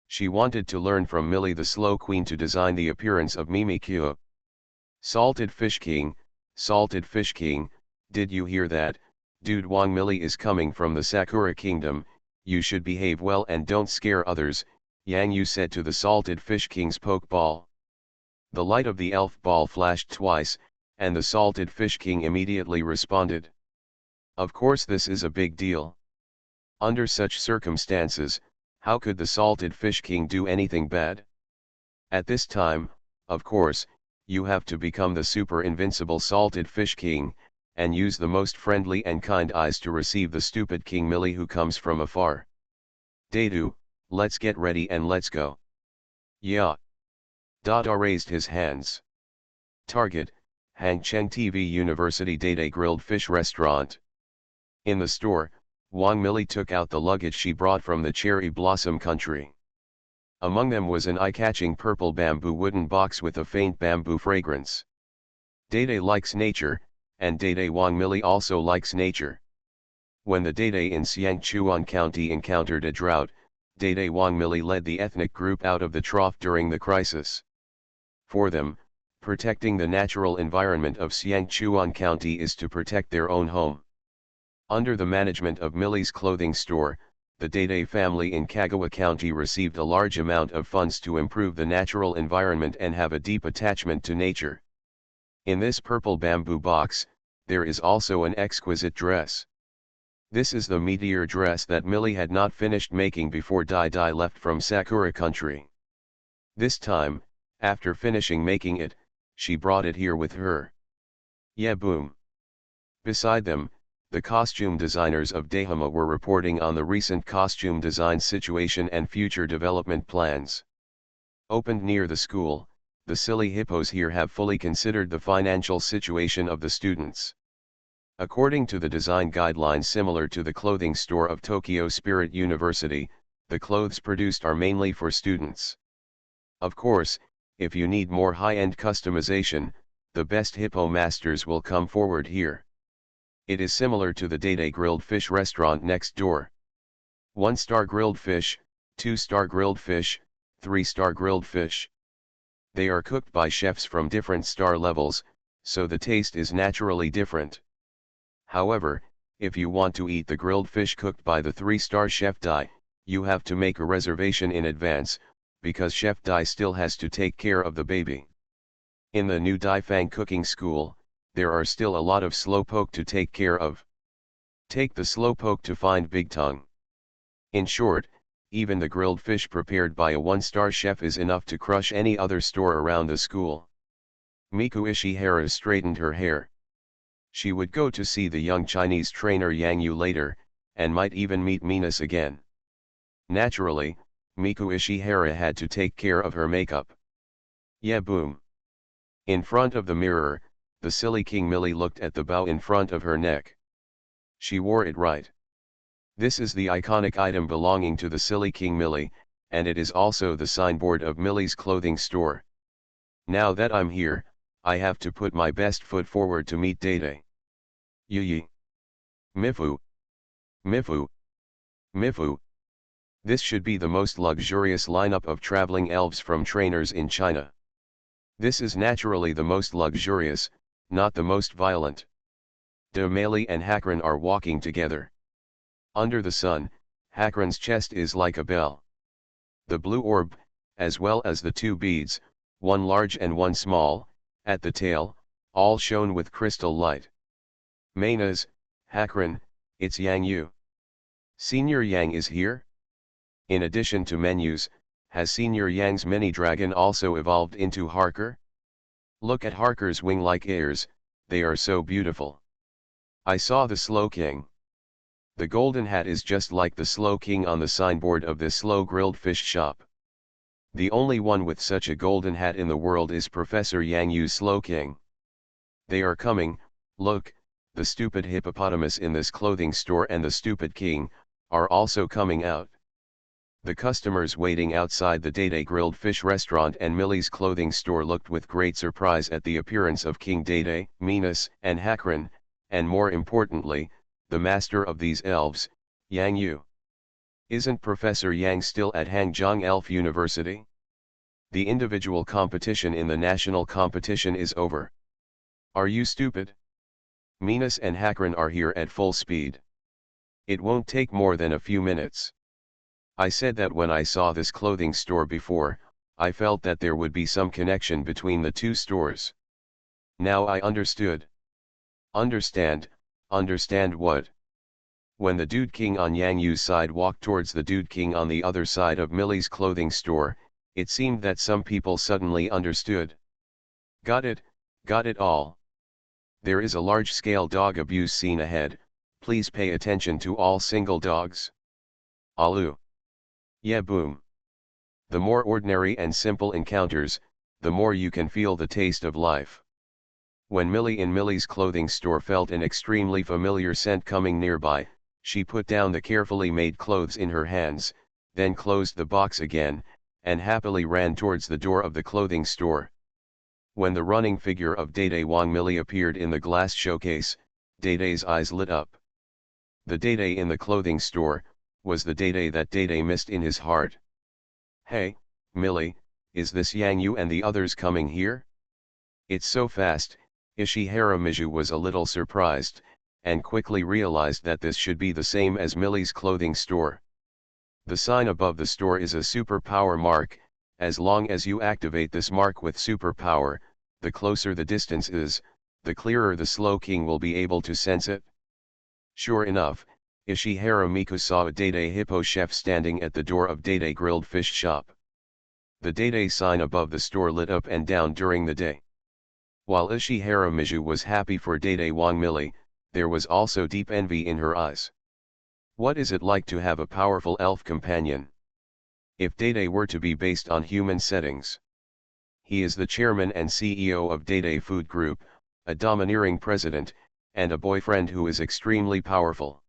She wanted to learn from Millie the Slow Queen to design the appearance of Mimikyu. Salted Fish King, did you hear that? Dude, Wang Mili is coming from the Sakura Kingdom, you should behave well and don't scare others, Yang Yu said to the Salted Fish King's pokeball. The light of the elf ball flashed twice, and the Salted Fish King immediately responded. Of course this is a big deal. Under such circumstances, how could the Salted Fish King do anything bad? At this time, of course, you have to become the super invincible Salted Fish King, and use the most friendly and kind eyes to receive the stupid King Millie who comes from afar. Dadu, let's get ready and let's go. Yeah. Dada raised his hands. Target, Hangcheng TV University Day Grilled Fish Restaurant. In the store, Wang Mili took out the luggage she brought from the cherry blossom country. Among them was an eye-catching purple bamboo wooden box with a faint bamboo fragrance. Day likes nature, and Day Wang Mili also likes nature. When the Day in Xiangchuan County encountered a drought, Day Wang Mili led the ethnic group out of the trough during the crisis. For them, protecting the natural environment of Xiangchuan County is to protect their own home. Under the management of Millie's clothing store, the Day family in Kagawa County received a large amount of funds to improve the natural environment and have a deep attachment to nature. In this purple bamboo box, there is also an exquisite dress. This is the meteor dress that Millie had not finished making before Dai left from Sakura Country. This time, after finishing making it, she brought it here with her. Yeah, boom. Beside them, the costume designers of Dahama were reporting on the recent costume design situation and future development plans. Opened near the school, the silly hippos here have fully considered the financial situation of the students. According to the design guidelines similar to the clothing store of Tokyo Spirit University, the clothes produced are mainly for students. Of course, if you need more high-end customization, the best hippo masters will come forward here. It is similar to the Day Grilled Fish restaurant next door. 1-star grilled fish, 2-star grilled fish, 3-star grilled fish. They are cooked by chefs from different star levels, so the taste is naturally different. However, if you want to eat the grilled fish cooked by the 3-star chef Dai, you have to make a reservation in advance, because Chef Dai still has to take care of the baby. In the new Daifang cooking school, there are still a lot of slowpoke to take care of. Take the slowpoke to find Big Tongue. In short, even the grilled fish prepared by a one-star chef is enough to crush any other store around the school. Miku Ishihara straightened her hair. She would go to see the young Chinese trainer Yang Yu later, and might even meet Minas again. Naturally, Miku Ishihara had to take care of her makeup. Yeah, boom. In front of the mirror, the silly King Millie looked at the bow in front of her neck. She wore it right. This is the iconic item belonging to the silly King Millie, and it is also the signboard of Millie's clothing store. Now that I'm here, I have to put my best foot forward to meet Dede. Yi. Mifu. Mifu. Mifu. This should be the most luxurious lineup of traveling elves from trainers in China. This is naturally the most luxurious, not the most violent. De Mali and Hakran are walking together. Under the sun, Hakran's chest is like a bell. The blue orb, as well as the two beads, one large and one small, at the tail, all shone with crystal light. Maynas, Hakran, it's Yang Yu. Senior Yang is here? In addition to menus, has Senior Yang's mini dragon also evolved into Harker? Look at Harker's wing-like ears, they are so beautiful. I saw the Slow King. The golden hat is just like the Slow King on the signboard of this slow grilled fish shop. The only one with such a golden hat in the world is Professor Yang Yu's Slow King. They are coming, look, the stupid hippopotamus in this clothing store and the stupid king, are also coming out. The customers waiting outside the Dede grilled fish restaurant and Millie's clothing store looked with great surprise at the appearance of King Dede, Minas, and Hakran, and more importantly, the master of these elves, Yang Yu. Isn't Professor Yang still at Hangzhou Elf University? The individual competition in the national competition is over. Are you stupid? Minas and Hakran are here at full speed. It won't take more than a few minutes. I said that when I saw this clothing store before, I felt that there would be some connection between the two stores. Now I understood. Understand what? When the Dude King on Yang Yu's side walked towards the Dude King on the other side of Millie's clothing store, it seemed that some people suddenly understood. Got it all. There is a large-scale dog abuse scene ahead, please pay attention to all single dogs. Alu. Yeah, boom. The more ordinary and simple encounters, the more you can feel the taste of life. When Millie in Millie's clothing store felt an extremely familiar scent coming nearby, she put down the carefully made clothes in her hands, then closed the box again, and happily ran towards the door of the clothing store. When the running figure of Dede Wang Millie appeared in the glass showcase, Dede's eyes lit up. The Dede in the clothing store, was the Dede that Dede missed in his heart. Hey, Millie, is this Yang Yu and the others coming here? It's so fast. Ishihara Miju was a little surprised, and quickly realized that this should be the same as Millie's clothing store. The sign above the store is a superpower mark. As long as you activate this mark with superpower, the closer the distance is, the clearer the Slow King will be able to sense it. Sure enough, Ishihara Miku saw a Dede Hippo chef standing at the door of Dede Grilled Fish Shop. The Dede sign above the store lit up and down during the day. While Ishihara Miju was happy for Dede Wang Millie, there was also deep envy in her eyes. What is it like to have a powerful elf companion? If Dede were to be based on human settings. He is the chairman and CEO of Dede Food Group, a domineering president, and a boyfriend who is extremely powerful.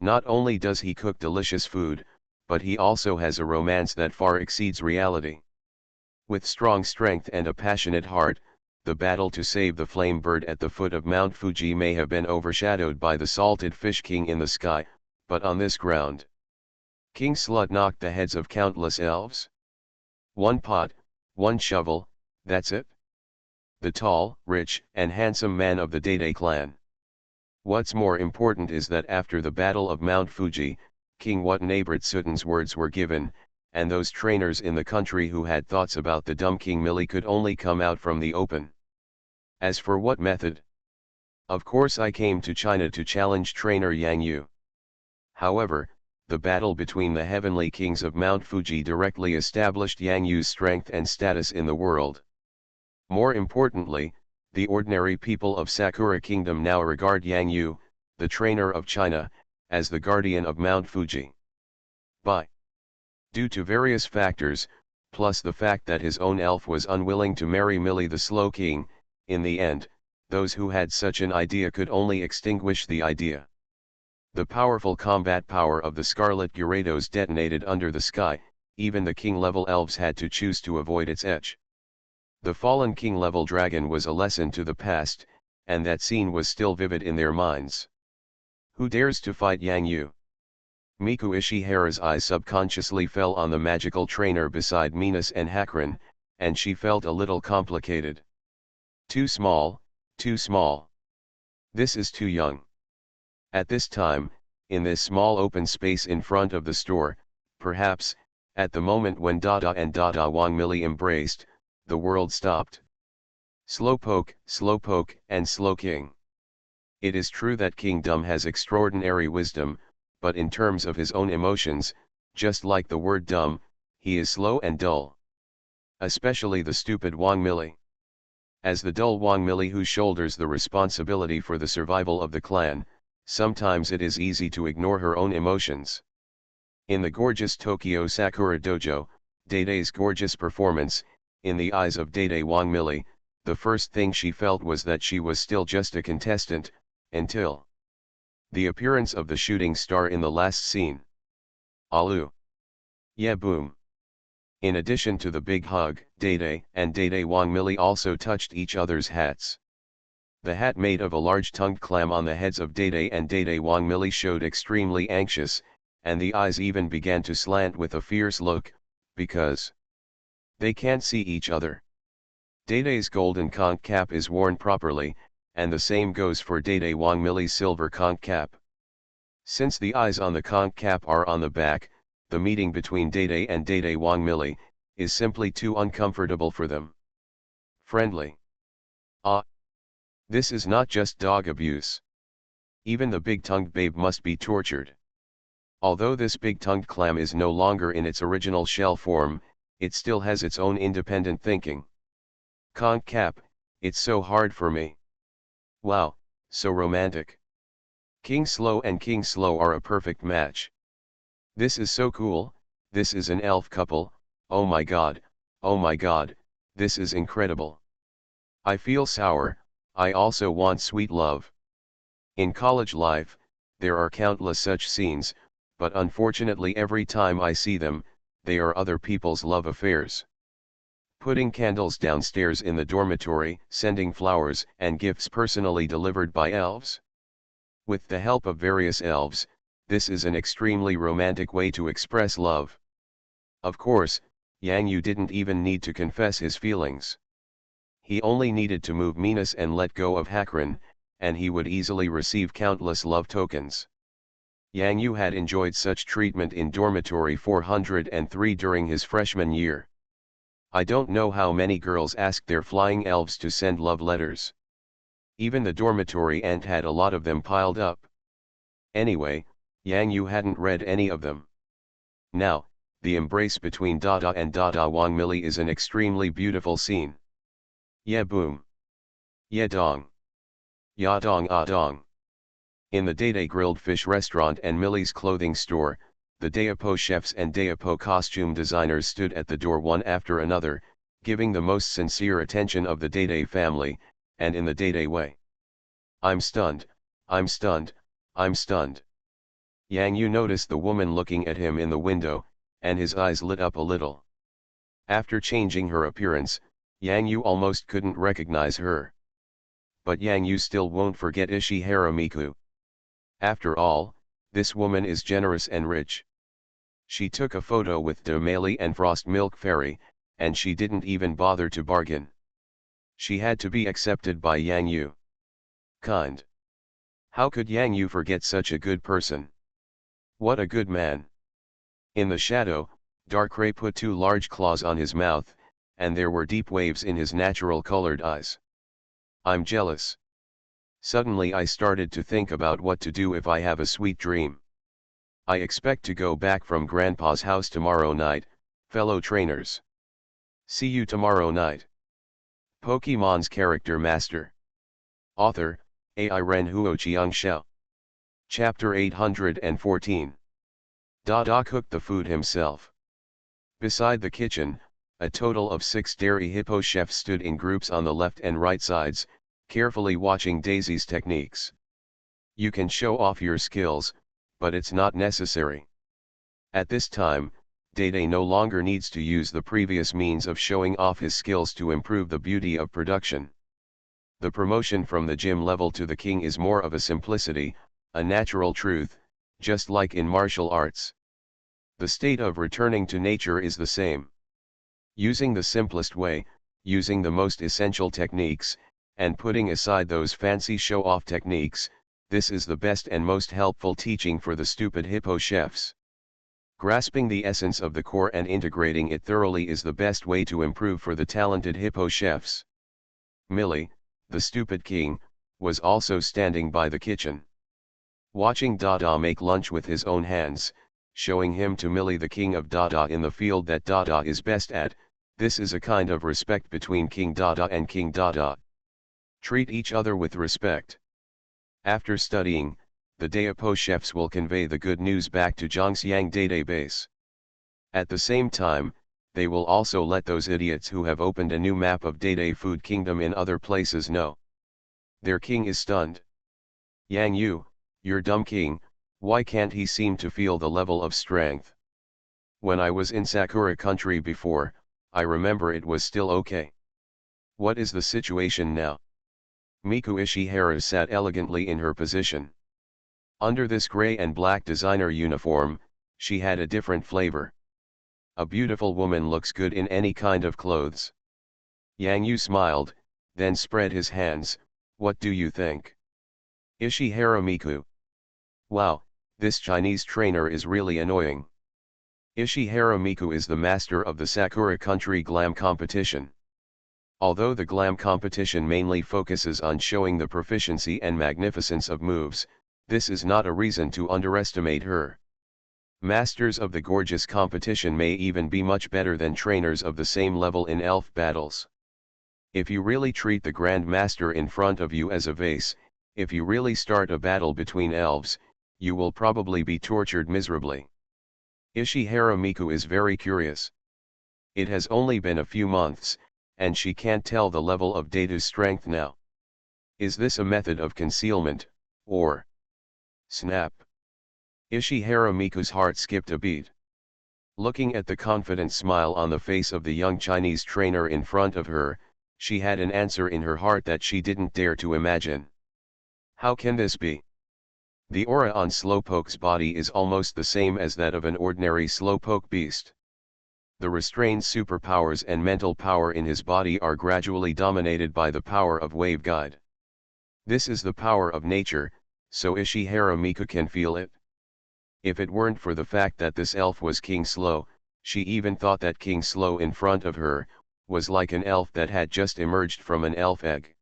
Not only does he cook delicious food, but he also has a romance that far exceeds reality. With strong strength and a passionate heart, the battle to save the flame bird at the foot of Mount Fuji may have been overshadowed by the salted fish king in the sky, but on this ground, King Slut knocked the heads of countless elves. One pot, one shovel, that's it? The tall, rich, and handsome man of the Dede clan. What's more important is that after the Battle of Mount Fuji, King Watanabe words were given, and those trainers in the country who had thoughts about the dumb King Millie could only come out from the open. As for what method? Of course I came to China to challenge trainer Yang Yu. However, the battle between the heavenly kings of Mount Fuji directly established Yang Yu's strength and status in the world. More importantly, the ordinary people of Sakura Kingdom now regard Yang Yu, the trainer of China, as the guardian of Mount Fuji. Due to various factors, plus the fact that his own elf was unwilling to marry Millie the Slow King, in the end, those who had such an idea could only extinguish the idea. The powerful combat power of the Scarlet Gyarados detonated under the sky, even the king-level elves had to choose to avoid its edge. The fallen king-level dragon was a lesson to the past, and that scene was still vivid in their minds. Who dares to fight Yang Yu? Miku Ishihara's eyes subconsciously fell on the magical trainer beside Minas and Hakron, and she felt a little complicated. Too small, too small. This is too young. At this time, in this small open space in front of the store, perhaps, at the moment when Dada and Dada Wang Millie embraced, the world stopped. Slowpoke, and Slow King. It is true that King Dumb has extraordinary wisdom, but in terms of his own emotions, just like the word dumb, he is slow and dull. Especially the stupid Wang Millie. As the dull Wang Millie who shoulders the responsibility for the survival of the clan, sometimes it is easy to ignore her own emotions. In the gorgeous Tokyo Sakura Dojo, Dede's gorgeous performance, in the eyes of Dede Wang Millie, the first thing she felt was that she was still just a contestant, until the appearance of the shooting star in the last scene. Alu. Yeah, boom. In addition to the big hug, Dede and Dede Wang Millie also touched each other's hats. The hat made of a large tongued clam on the heads of Dede and Dede Wang Millie showed extremely anxious, and the eyes even began to slant with a fierce look, because they can't see each other. Dede's golden conch cap is worn properly, and the same goes for Dede Wang Millie's silver conch cap. Since the eyes on the conch cap are on the back, the meeting between Dede and Dede Wang Millie is simply too uncomfortable for them. Friendly. This is not just dog abuse. Even the big-tongued babe must be tortured. Although this big-tongued clam is no longer in its original shell form, it still has its own independent thinking. Conch cap, it's so hard for me. Wow, so romantic. King Slow and King Slow are a perfect match. This is so cool, this is an elf couple, oh my god, this is incredible. I feel sour, I also want sweet love. In college life, there are countless such scenes, but unfortunately every time I see them, they are other people's love affairs. Putting candles downstairs in the dormitory, sending flowers and gifts personally delivered by elves. With the help of various elves, this is an extremely romantic way to express love. Of course, Yang Yu didn't even need to confess his feelings. He only needed to move Minas and let go of Hakron, and he would easily receive countless love tokens. Yang Yu had enjoyed such treatment in dormitory 403 during his freshman year. I don't know how many girls asked their flying elves to send love letters. Even the dormitory ant had a lot of them piled up. Anyway, Yang Yu hadn't read any of them. Now, the embrace between Dada and Dada Wang Millie is an extremely beautiful scene. Yeah boom. Yeah dong. Ya dong ah dong. In the Dede Grilled Fish restaurant and Millie's clothing store, the Daepo chefs and Daepo costume designers stood at the door one after another, giving the most sincere attention of the Dede family, and in the Dede way. I'm stunned, I'm stunned, I'm stunned. Yang Yu noticed the woman looking at him in the window, and his eyes lit up a little. After changing her appearance, Yang Yu almost couldn't recognize her. But Yang Yu still won't forget Ishihara Miku. After all, this woman is generous and rich. She took a photo with Domali and Frost Milk Fairy, and she didn't even bother to bargain. She had to be accepted by Yang Yu. Kind. How could Yang Yu forget such a good person? What a good man. In the shadow, Darkrai put two large claws on his mouth, and there were deep waves in his natural colored eyes. I'm jealous. Suddenly I started to think about what to do if I have a sweet dream. I expect to go back from Grandpa's house tomorrow night, fellow trainers. See you tomorrow night. Pokemon's Character Master. Author, AI Ren Huoqiang Xiao. Chapter 814. Dada cooked the food himself. Beside the kitchen, a total of 6 dairy hippo chefs stood in groups on the left and right sides, carefully watching Daisy's techniques. You can show off your skills, but it's not necessary. At this time, Dada no longer needs to use the previous means of showing off his skills to improve the beauty of production. The promotion from the gym level to the king is more of a simplicity, a natural truth, just like in martial arts. The state of returning to nature is the same. Using the simplest way, using the most essential techniques, and putting aside those fancy show-off techniques, this is the best and most helpful teaching for the stupid hippo chefs. Grasping the essence of the core and integrating it thoroughly is the best way to improve for the talented hippo chefs. Millie, the stupid king, was also standing by the kitchen. Watching Dada make lunch with his own hands, showing him to Millie the king of Dada in the field that Dada is best at, this is a kind of respect between King Dada and King Dada. Treat each other with respect. After studying, the Daepo chefs will convey the good news back to Zhangxiang Dada base. At the same time, they will also let those idiots who have opened a new map of Dada Food Kingdom in other places know. Their king is stunned. Yang Yu, your dumb king, why can't he seem to feel the level of strength? When I was in Sakura country before, I remember it was still okay. What is the situation now? Miku Ishihara sat elegantly in her position. Under this gray and black designer uniform, she had a different flavor. A beautiful woman looks good in any kind of clothes. Yang Yu smiled, then spread his hands. What do you think? Ishihara Miku. Wow, this Chinese trainer is really annoying. Ishihara Miku is the master of the Sakura Country Glam competition. Although the Glam competition mainly focuses on showing the proficiency and magnificence of moves, this is not a reason to underestimate her. Masters of the gorgeous competition may even be much better than trainers of the same level in elf battles. If you really treat the Grand Master in front of you as a vase, if you really start a battle between elves, you will probably be tortured miserably. Ishihara Miku is very curious. It has only been a few months, and she can't tell the level of Data's strength now. Is this a method of concealment, or... Snap! Ishihara Miku's heart skipped a beat. Looking at the confident smile on the face of the young Chinese trainer in front of her, she had an answer in her heart that she didn't dare to imagine. How can this be? The aura on Slowpoke's body is almost the same as that of an ordinary Slowpoke beast. The restrained superpowers and mental power in his body are gradually dominated by the power of Wave Guide. This is the power of nature, so Ishihara Miku can feel it. If it weren't for the fact that this elf was King Slow, she even thought that King Slow in front of her was like an elf that had just emerged from an elf egg.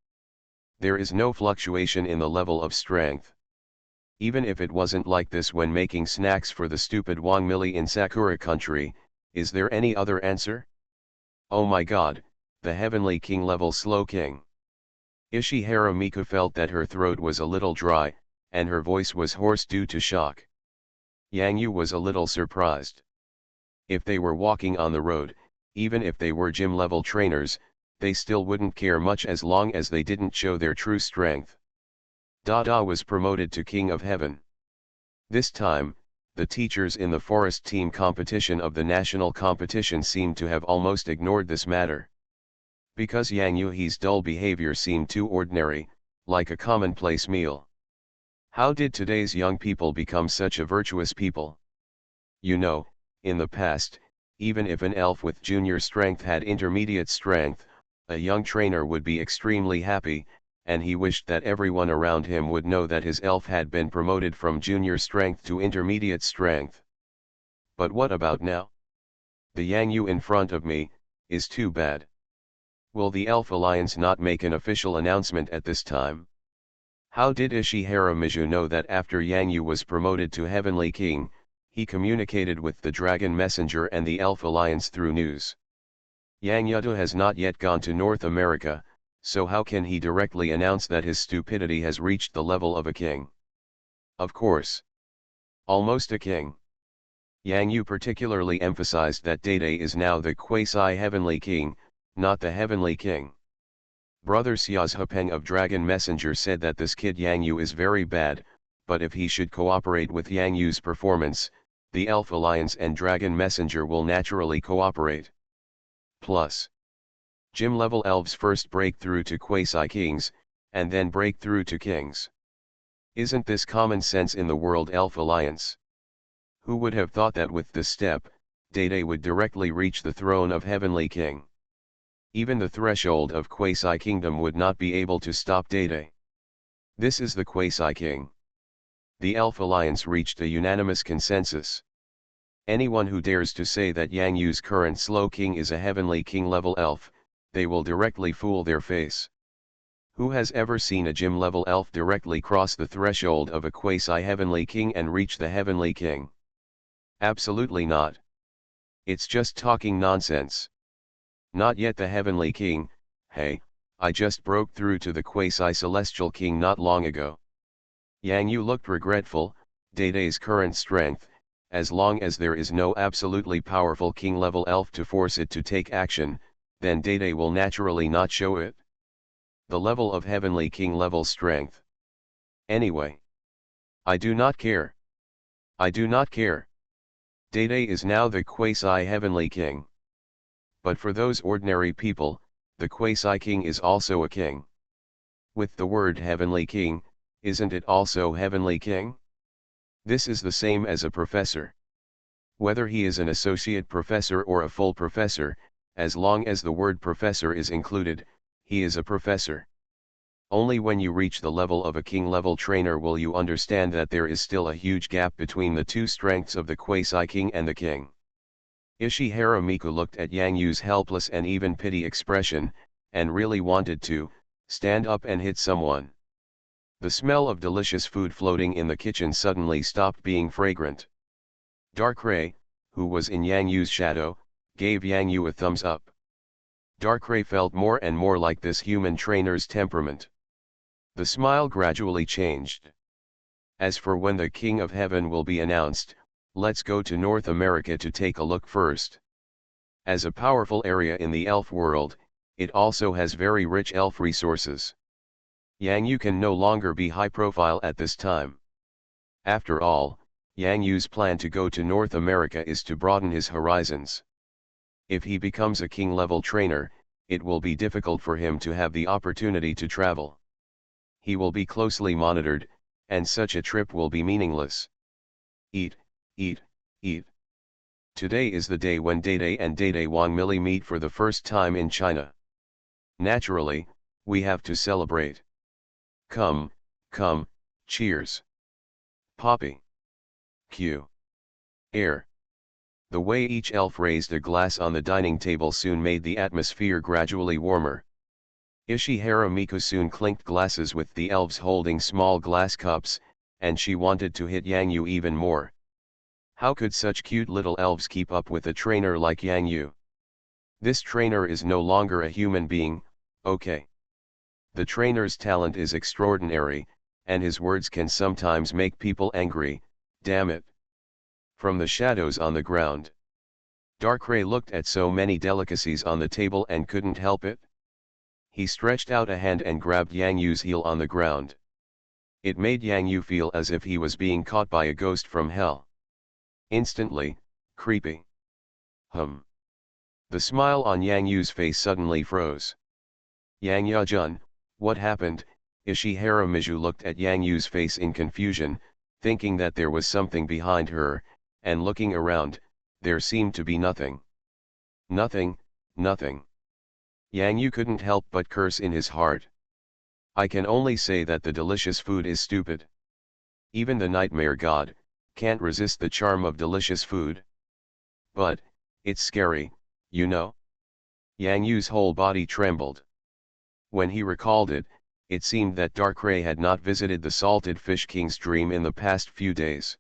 There is no fluctuation in the level of strength. Even if it wasn't like this when making snacks for the stupid Wang Millie in Sakura country, is there any other answer? Oh my god, the heavenly king level Slow King. Ishihara Miku felt that her throat was a little dry, and her voice was hoarse due to shock. Yang Yu was a little surprised. If they were walking on the road, even if they were gym level trainers, they still wouldn't care much as long as they didn't show their true strength. Dada was promoted to King of Heaven. This time, the teachers in the forest team competition of the national competition seemed to have almost ignored this matter. Because Yang Yuhi's dull behavior seemed too ordinary, like a commonplace meal. How did today's young people become such a virtuous people? You know, in the past, even if an elf with junior strength had intermediate strength, a young trainer would be extremely happy, and he wished that everyone around him would know that his elf had been promoted from junior strength to intermediate strength. But what about now? The Yang Yu in front of me is too bad. Will the Elf Alliance not make an official announcement at this time? How did Ishihara Miju know that after Yang Yu was promoted to Heavenly King, he communicated with the Dragon Messenger and the Elf Alliance through news? Yang Yuta has not yet gone to North America, so how can he directly announce that his stupidity has reached the level of a king? Of course. Almost a king. Yang Yu particularly emphasized that Dede is now the quasi-heavenly king, not the heavenly king. Brother Xiazhepeng of Dragon Messenger said that this kid Yang Yu is very bad, but if he should cooperate with Yang Yu's performance, the Elf Alliance and Dragon Messenger will naturally cooperate. Plus, gym-level elves first break through to quasi-kings, and then break through to kings. Isn't this common sense in the World Elf Alliance? Who would have thought that with this step, Dede would directly reach the throne of Heavenly King? Even the threshold of quasi-kingdom would not be able to stop Dede. This is the quasi-king. The Elf Alliance reached a unanimous consensus. Anyone who dares to say that Yang Yu's current slow king is a heavenly king level elf, they will directly fool their face. Who has ever seen a gym level elf directly cross the threshold of a quasi-heavenly king and reach the heavenly king? Absolutely not. It's just talking nonsense. Not yet the heavenly king. Hey, I just broke through to the quasi-celestial king not long ago. Yang Yu looked regretful. Dede's current strength, as long as there is no absolutely powerful king-level elf to force it to take action, then Dede will naturally not show it. The level of heavenly king-level strength. Anyway. I do not care. I do not care. Dede is now the quasi-heavenly king. But for those ordinary people, the quasi-king is also a king. With the word heavenly king, isn't it also heavenly king? This is the same as a professor. Whether he is an associate professor or a full professor, as long as the word professor is included, he is a professor. Only when you reach the level of a king-level trainer will you understand that there is still a huge gap between the two strengths of the quasi-king and the king. Ishihara Miku looked at Yang Yu's helpless and even pity expression, and really wanted to stand up and hit someone. The smell of delicious food floating in the kitchen suddenly stopped being fragrant. Darkrai, who was in Yang Yu's shadow, gave Yang Yu a thumbs up. Darkrai felt more and more like this human trainer's temperament. The smile gradually changed. As for when the King of Heaven will be announced, let's go to North America to take a look first. As a powerful area in the elf world, it also has very rich elf resources. Yang Yu can no longer be high profile at this time. After all, Yang Yu's plan to go to North America is to broaden his horizons. If he becomes a king-level trainer, it will be difficult for him to have the opportunity to travel. He will be closely monitored, and such a trip will be meaningless. Eat, eat, eat. Today is the day when Dede and Dede Wangmili meet for the first time in China. Naturally, we have to celebrate. Come, come, cheers. Poppy. Q. Air. The way each elf raised a glass on the dining table soon made the atmosphere gradually warmer. Ishihara Miku soon clinked glasses with the elves holding small glass cups, and she wanted to hit Yang Yu even more. How could such cute little elves keep up with a trainer like Yang Yu? This trainer is no longer a human being, okay. The trainer's talent is extraordinary, and his words can sometimes make people angry, damn it. From the shadows on the ground, Darkrai looked at so many delicacies on the table and couldn't help it. He stretched out a hand and grabbed Yang Yu's heel on the ground. It made Yang Yu feel as if he was being caught by a ghost from hell. Instantly, creepy. The smile on Yang Yu's face suddenly froze. Yang Ya-jun, what happened? Ishihara Miju looked at Yang Yu's face in confusion, thinking that there was something behind her, and looking around, there seemed to be nothing. Nothing, nothing. Yang Yu couldn't help but curse in his heart. I can only say that the delicious food is stupid. Even the nightmare god can't resist the charm of delicious food. But it's scary, you know. Yang Yu's whole body trembled. When he recalled it, it seemed that Darkrai had not visited the Salted Fish King's dream in the past few days.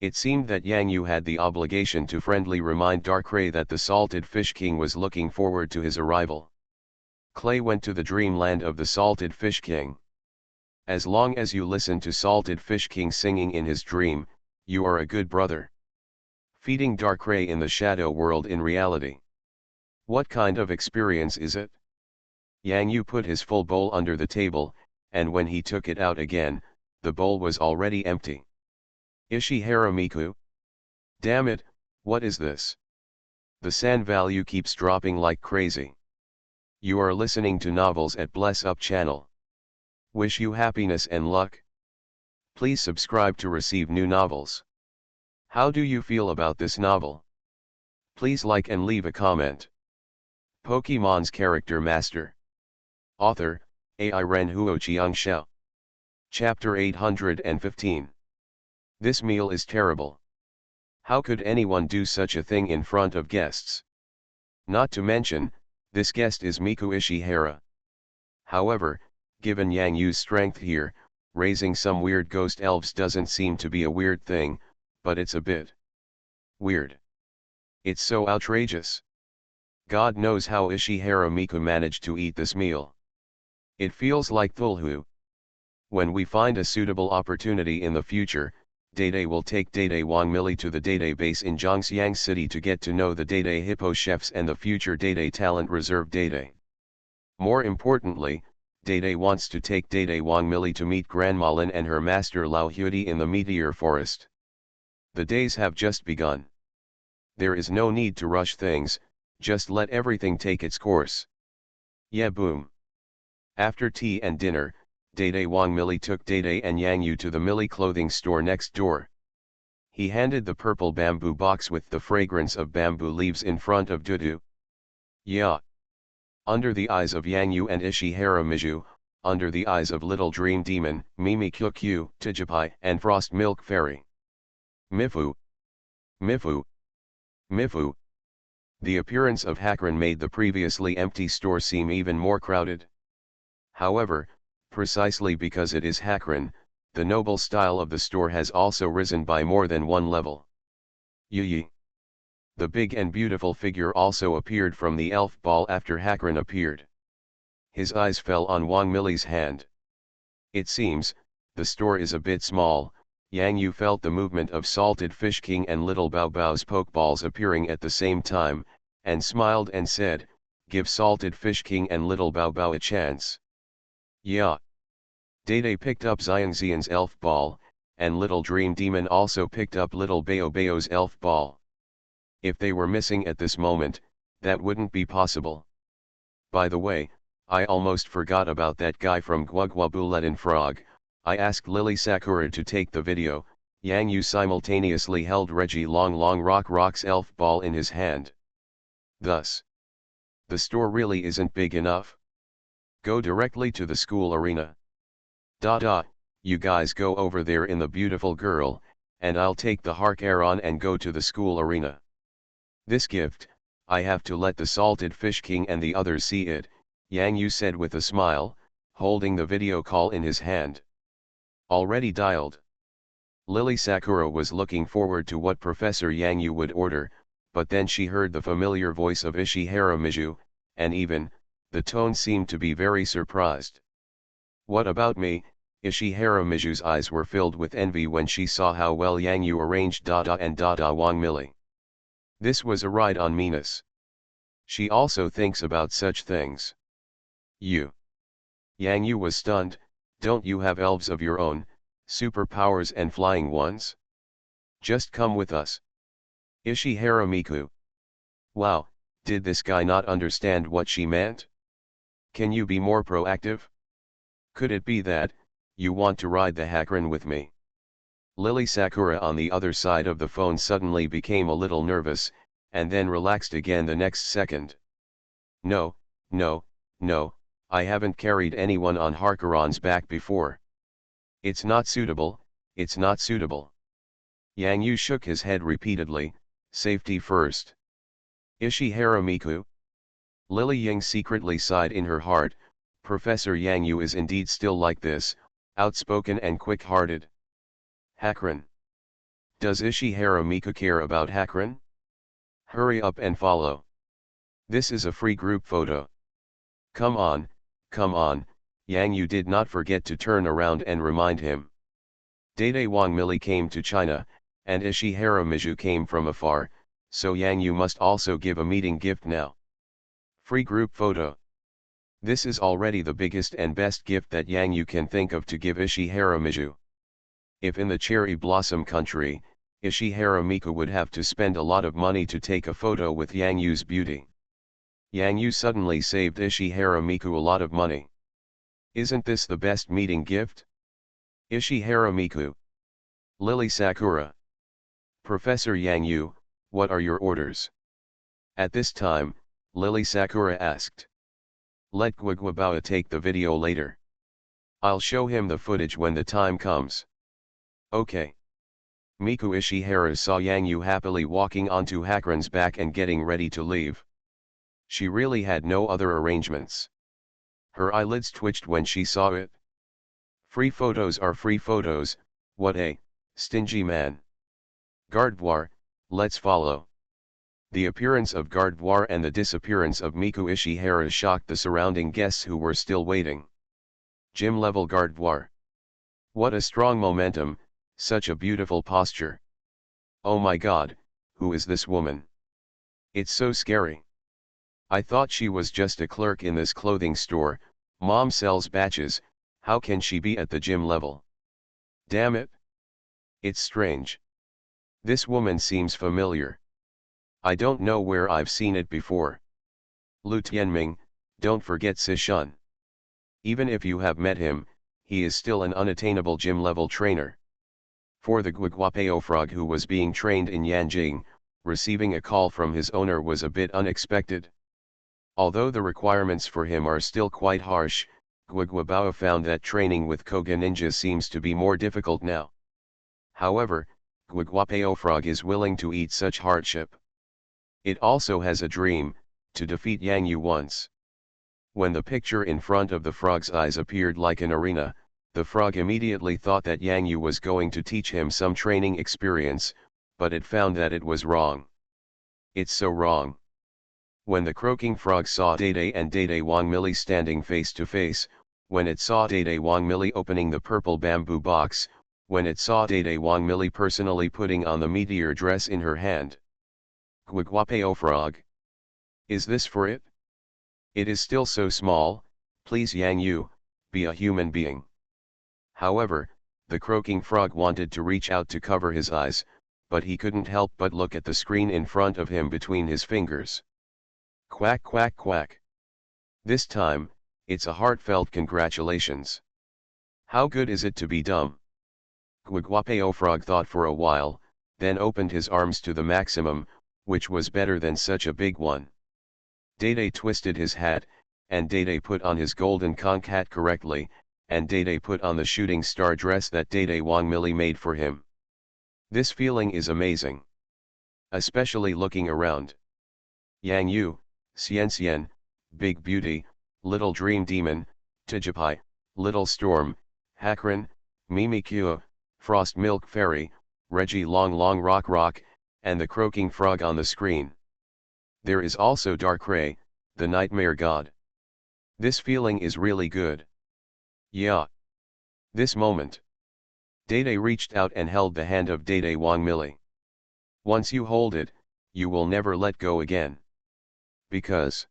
It seemed that Yang Yu had the obligation to friendly remind Darkrai that the Salted Fish King was looking forward to his arrival. Clay went to the dreamland of the Salted Fish King. As long as you listen to Salted Fish King singing in his dream, you are a good brother. Feeding Darkrai in the shadow world in reality. What kind of experience is it? Yang Yu put his full bowl under the table, and when he took it out again, the bowl was already empty. Ishihara Miku? Damn it, what is this? The sand value keeps dropping like crazy. You are listening to Novels at Bless Up channel. Wish you happiness and luck. Please subscribe to receive new novels. How do you feel about this novel? Please like and leave a comment. Pokemon's Character Master. Author, AI Ren Huoqiang Xiao. Chapter 815. This meal is terrible. How could anyone do such a thing in front of guests? Not to mention, this guest is Miku Ishihara. However, given Yang Yu's strength here, raising some weird ghost elves doesn't seem to be a weird thing, but it's a bit weird. It's so outrageous. God knows how Ishihara Miku managed to eat this meal. It feels like Thulhu. When we find a suitable opportunity in the future, Dede will take Dede Wangmili to the Dede base in Zhangxiang City to get to know the Dede Hippo chefs and the future Dede Talent Reserve Dede. More importantly, Dede wants to take Dede Wangmili to meet Grandma Lin and her master Lao Huidi in the Meteor Forest. The days have just begun. There is no need to rush things, just let everything take its course. Yeah, boom. After tea and dinner, Dede Wangmili took Dede and Yang Yu to the Mili clothing store next door. He handed the purple bamboo box with the fragrance of bamboo leaves in front of Dudu. Yeah. Under the eyes of Yang Yu and Ishihara Miju, under the eyes of Little Dream Demon, Mimi Kyukyu, Tijipai and Frost Milk Fairy. Mifu. Mifu. Mifu. The appearance of Hakron made the previously empty store seem even more crowded. However, precisely because it is Hakron, the noble style of the store has also risen by more than one level. Yi. The big and beautiful figure also appeared from the elf ball after Hakron appeared. His eyes fell on Wangmili's hand. It seems, the store is a bit small. Yang Yu felt the movement of Salted Fish King and Little Bao Bao's pokeballs appearing at the same time, and smiled and said, "Give Salted Fish King and Little Bao Bao a chance." Yeah. Dede picked up Xiangxian's elf ball, and Little Dream Demon also picked up Little Bao Bao's elf ball. If they were missing at this moment, that wouldn't be possible. By the way, I almost forgot about that guy from Guaguabuletin Frog. I asked Lily Sakura to take the video. Yang Yu simultaneously held Reggie Long Rock's elf ball in his hand. Thus, the store really isn't big enough. Go directly to the school arena. You guys go over there in the beautiful girl, and I'll take the Hark Aeron and go to the school arena. This gift, I have to let the Salted Fish King and the others see it, Yang Yu said with a smile, holding the video call in his hand. Already dialed. Lily Sakura was looking forward to what Professor Yang Yu would order, but then she heard the familiar voice of Ishihara Miju, and even, the tone seemed to be very surprised. What about me? Ishihara Miju's eyes were filled with envy when she saw how well Yang Yu arranged Dada and Dada Wangmili. This was a ride on meanness. She also thinks about such things. You. Yang Yu was stunned. Don't you have elves of your own, superpowers and flying ones? Just come with us. Ishihara Miku. Wow, did this guy not understand what she meant? Can you be more proactive? Could it be that, you want to ride the Hakron with me? Lily Sakura on the other side of the phone suddenly became a little nervous, and then relaxed again the next second. No, I haven't carried anyone on Harkaran's back before. It's not suitable, it's not suitable. Yang Yu shook his head repeatedly, safety first. Ishihara Miku? Lily Ying secretly sighed in her heart, Professor Yang Yu is indeed still like this, outspoken and quick-hearted. Hakran. Does Ishihara Miku care about Hakran? Hurry up and follow. This is a free group photo. Come on, Yang Yu did not forget to turn around and remind him. Dede Wang Mili came to China, and Ishihara Miju came from afar, so Yang Yu must also give a meeting gift now. Free group photo. This is already the biggest and best gift that Yang Yu can think of to give Ishihara Miju. If in the cherry blossom country, Ishihara Miku would have to spend a lot of money to take a photo with Yang Yu's beauty. Yang Yu suddenly saved Ishihara Miku a lot of money. Isn't this the best meeting gift? Ishihara Miku. Lily Sakura. Professor Yang Yu, what are your orders? At this time, Lily Sakura asked. Let Guiguabawa take the video later. I'll show him the footage when the time comes. Okay. Miku Ishihara saw Yang Yu happily walking onto Hakran's back and getting ready to leave. She really had no other arrangements. Her eyelids twitched when she saw it. Free photos are free photos, what a stingy man. Gardewar, let's follow. The appearance of Gardewar and the disappearance of Miku Ishihara shocked the surrounding guests who were still waiting. Gym level Gardewar. What a strong momentum, such a beautiful posture. Oh my god, who is this woman? It's so scary. I thought she was just a clerk in this clothing store, mom sells batches, how can she be at the gym level? Damn it. It's strange. This woman seems familiar. I don't know where I've seen it before. Lu Tianming, don't forget Sishun. Even if you have met him, he is still an unattainable gym level trainer. For the Guiguapeo frog who was being trained in Yanjing, receiving a call from his owner was a bit unexpected. Although the requirements for him are still quite harsh, Guiguabao found that training with Koga ninjas seems to be more difficult now. However, Guiguapeo frog is willing to eat such hardship. It also has a dream, to defeat Yang Yu once. When the picture in front of the frog's eyes appeared like an arena, the frog immediately thought that Yang Yu was going to teach him some training experience, but it found that it was wrong. It's so wrong. When the croaking frog saw Dede and Dede Wang Mili standing face to face, when it saw Dede Wang Mili opening the purple bamboo box, when it saw Dede Wang Mili personally putting on the meteor dress in her hand. Guiguapeo frog. Is this for it? It is still so small, please Yang Yu, be a human being. However, the croaking frog wanted to reach out to cover his eyes, but he couldn't help but look at the screen in front of him between his fingers. Quack quack quack. This time, it's a heartfelt congratulations. How good is it to be dumb? Guiguapeo frog thought for a while, then opened his arms to the maximum, which was better than such a big one. Dede twisted his hat, and Dede put on his golden conch hat correctly, and Dede put on the shooting star dress that Dede Wang Mili made for him. This feeling is amazing. Especially looking around. Yang Yu, Xian, Big Beauty, Little Dream Demon, Tijapai, Little Storm, Hakran, Mimi Kua, Frost Milk Fairy, Reggie Long Long Rock, and the croaking frog on the screen. There is also Darkrai, the nightmare god. This feeling is really good. Yeah. This moment. Dede reached out and held the hand of Dede Wang Mili. Once you hold it, you will never let go again. Because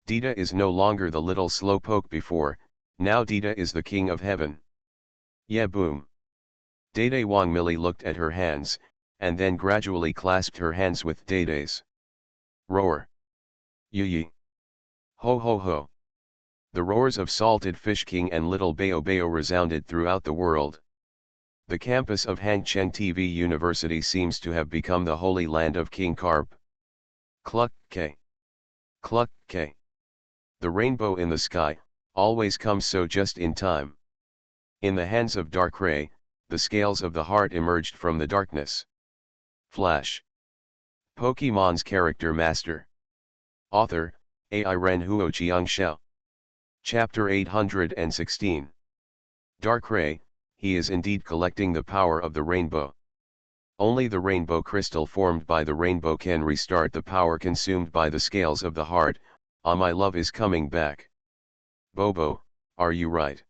Dida is no longer the little slowpoke before, now Dida is the king of heaven. Yeah boom. Dede Wang Mili looked at her hands, and then gradually clasped her hands with Dede's. Roar. Yi. Ho ho ho. The roars of Salted Fish King and Little Bayo Bayo resounded throughout the world. The campus of Hangcheng TV University seems to have become the holy land of King Carp. Cluck K. Cluck K. The rainbow in the sky, always comes so just in time. In the hands of Darkrai, the scales of the heart emerged from the darkness. Flash. Pokemon's Character Master. Author, AI Renhuo Xiangxiao. Chapter 816. Darkrai, he is indeed collecting the power of the rainbow. Only the rainbow crystal formed by the rainbow can restart the power consumed by the scales of the heart. Ah, my love is coming back. Bobo, are you right?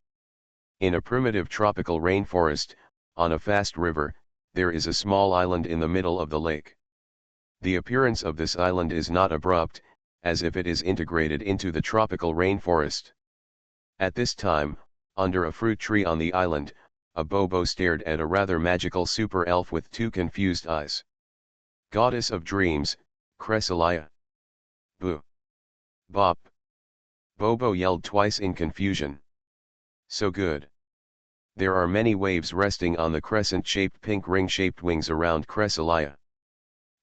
In a primitive tropical rainforest, on a fast river, there is a small island in the middle of the lake. The appearance of this island is not abrupt, as if it is integrated into the tropical rainforest. At this time, under a fruit tree on the island, a Bobo stared at a rather magical super elf with two confused eyes. Goddess of Dreams, Cresselia. Boo! Bop! Bobo yelled twice in confusion. So good. There are many waves resting on the crescent-shaped pink ring-shaped wings around Cresselia.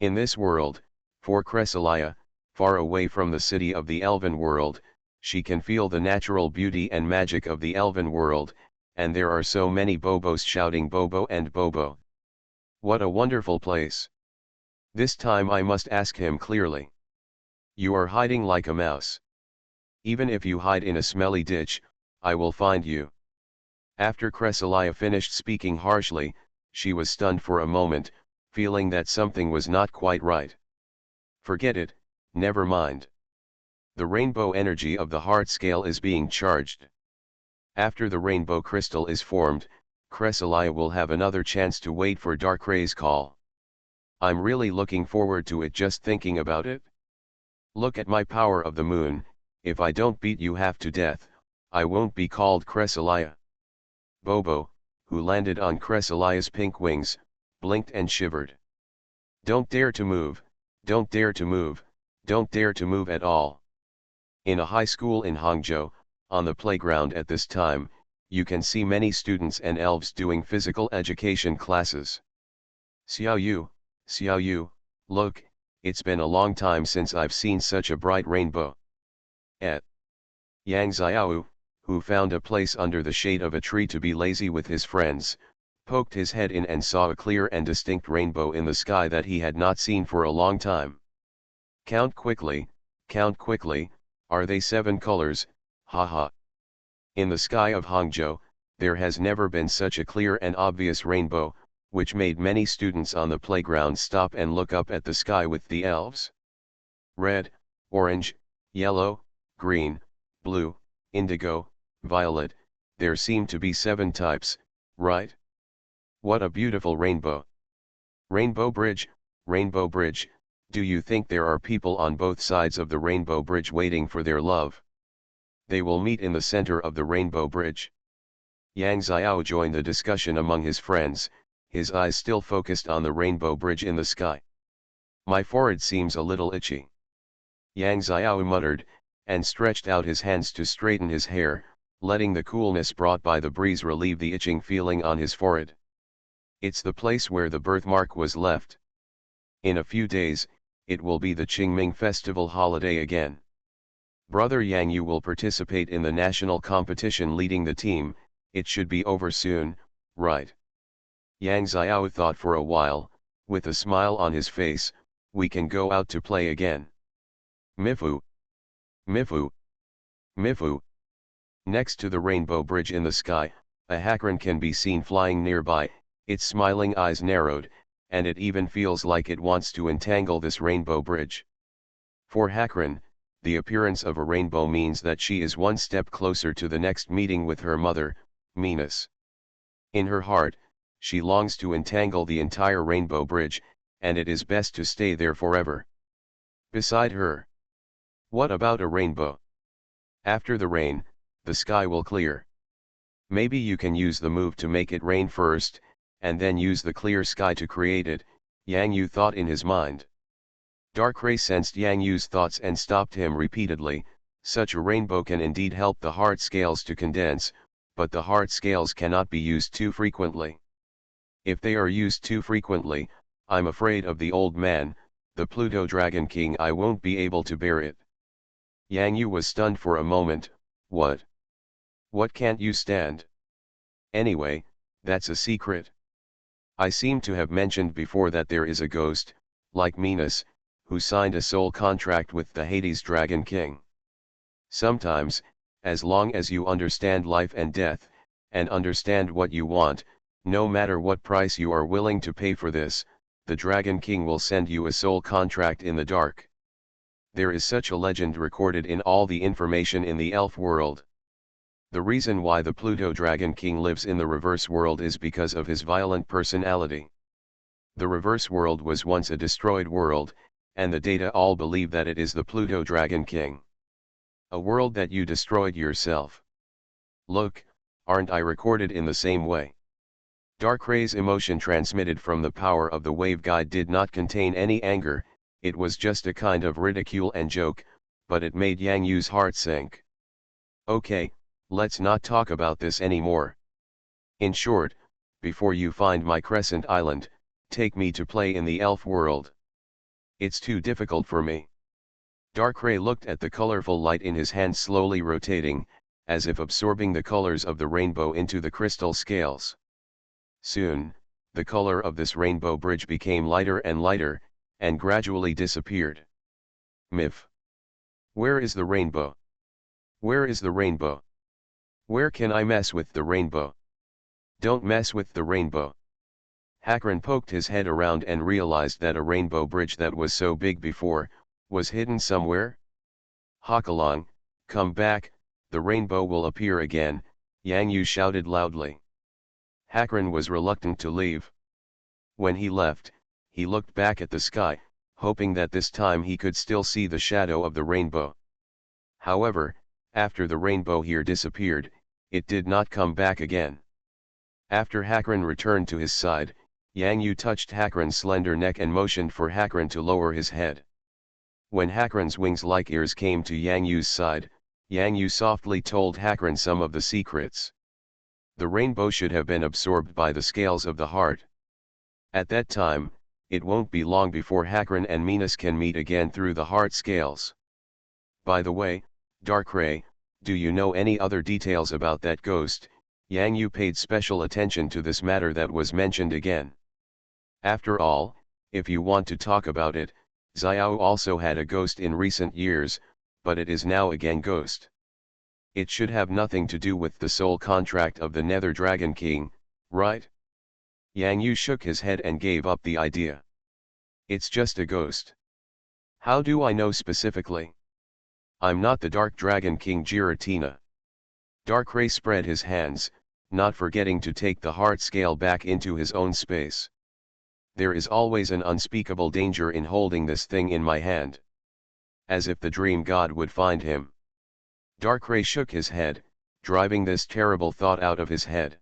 In this world, for Cresselia, far away from the city of the elven world, she can feel the natural beauty and magic of the elven world, and there are so many Bobos shouting Bobo and Bobo. What a wonderful place. This time I must ask him clearly. You are hiding like a mouse. Even if you hide in a smelly ditch, I will find you. After Cresselia finished speaking harshly, she was stunned for a moment, feeling that something was not quite right. Forget it, never mind. The rainbow energy of the heart scale is being charged. After the rainbow crystal is formed, Cresselia will have another chance to wait for Darkrai's call. I'm really looking forward to it just thinking about it. Look at my power of the moon, if I don't beat you half to death, I won't be called Cresselia. Bobo, who landed on Cresselia's pink wings, blinked and shivered. Don't dare to move, don't dare to move, don't dare to move at all. In a high school in Hangzhou, on the playground at this time, you can see many students and elves doing physical education classes. Xiao Yu, look, it's been a long time since I've seen such a bright rainbow. Yang Xiao, who found a place under the shade of a tree to be lazy with his friends, poked his head in and saw a clear and distinct rainbow in the sky that he had not seen for a long time. Count quickly, are they 7 colors, haha. In the sky of Hangzhou, there has never been such a clear and obvious rainbow, which made many students on the playground stop and look up at the sky with the elves. Red, orange, yellow, green, blue, indigo, violet, there seem to be 7 types, right? What a beautiful rainbow. Rainbow Bridge, do you think there are people on both sides of the Rainbow Bridge waiting for their love? They will meet in the center of the Rainbow Bridge. Yang Xiao joined the discussion among his friends, his eyes still focused on the Rainbow Bridge in the sky. My forehead seems a little itchy. Yang Xiao muttered, and stretched out his hands to straighten his hair, letting the coolness brought by the breeze relieve the itching feeling on his forehead. It's the place where the birthmark was left. In a few days, it will be the Qingming festival holiday again. Brother Yang, you will participate in the national competition leading the team, it should be over soon, right? Yang Xiao thought for a while, with a smile on his face, we can go out to play again. Mifu. Mifu. Mifu. Next to the Rainbow Bridge in the sky, a heron can be seen flying nearby, its smiling eyes narrowed, and it even feels like it wants to entangle this Rainbow Bridge. For heron, the appearance of a rainbow means that she is one step closer to the next meeting with her mother, Venus. In her heart, she longs to entangle the entire Rainbow Bridge, and it is best to stay there forever. Beside her. What about a rainbow? After the rain, the sky will clear. Maybe you can use the move to make it rain first, and then use the clear sky to create it, Yang Yu thought in his mind. Darkrai sensed Yang Yu's thoughts and stopped him repeatedly. Such a rainbow can indeed help the heart scales to condense, but the heart scales cannot be used too frequently. If they are used too frequently, I'm afraid of the old man, the Pluto Dragon King. I won't be able to bear it. Yang Yu was stunned for a moment. What? What can't you stand? Anyway, that's a secret. I seem to have mentioned before that there is a ghost, like Minos, who signed a soul contract with the Hades Dragon King. Sometimes, as long as you understand life and death, and understand what you want, no matter what price you are willing to pay for this, the Dragon King will send you a soul contract in the dark. There is such a legend recorded in all the information in the elf world. The reason why the Pluto Dragon King lives in the reverse world is because of his violent personality. The reverse world was once a destroyed world, and the data all believe that it is the Pluto Dragon King. A world that you destroyed yourself. Look, aren't I recorded in the same way? Darkray's emotion transmitted from the power of the waveguide did not contain any anger, it was just a kind of ridicule and joke, but it made Yang Yu's heart sink. Okay, let's not talk about this anymore. In short, before you find my crescent island, take me to play in the elf world. It's too difficult for me. Darkray looked at the colorful light in his hand slowly rotating, as if absorbing the colors of the rainbow into the crystal scales. Soon, the color of this rainbow bridge became lighter and lighter, and gradually disappeared. Myth. Where is the rainbow? Where is the rainbow? Where can I mess with the rainbow? Don't mess with the rainbow. Hakran poked his head around and realized that a rainbow bridge that was so big before, was hidden somewhere. Hakalong, come back, the rainbow will appear again, Yang Yu shouted loudly. Hakran was reluctant to leave. When he left, he looked back at the sky, hoping that this time he could still see the shadow of the rainbow. However, after the rainbow here disappeared, it did not come back again. After Hakran returned to his side, Yang Yu touched Hakran's slender neck and motioned for Hakran to lower his head. When Hakran's wings like ears came to Yang Yu's side, Yang Yu softly told Hakran some of the secrets. The rainbow should have been absorbed by the scales of the heart. At that time, it won't be long before Hakran and Minos can meet again through the heart scales. By the way, Darkray, do you know any other details about that ghost? Yang Yu paid special attention to this matter that was mentioned again. After all, if you want to talk about it, Xiao also had a ghost in recent years, but it is now again ghost. It should have nothing to do with the soul contract of the Nether Dragon King, right? Yang Yu shook his head and gave up the idea. It's just a ghost. How do I know specifically? I'm not the Dark Dragon King Giratina. Darkray spread his hands, not forgetting to take the heart scale back into his own space. There is always an unspeakable danger in holding this thing in my hand. As if the dream god would find him. Darkray shook his head, driving this terrible thought out of his head.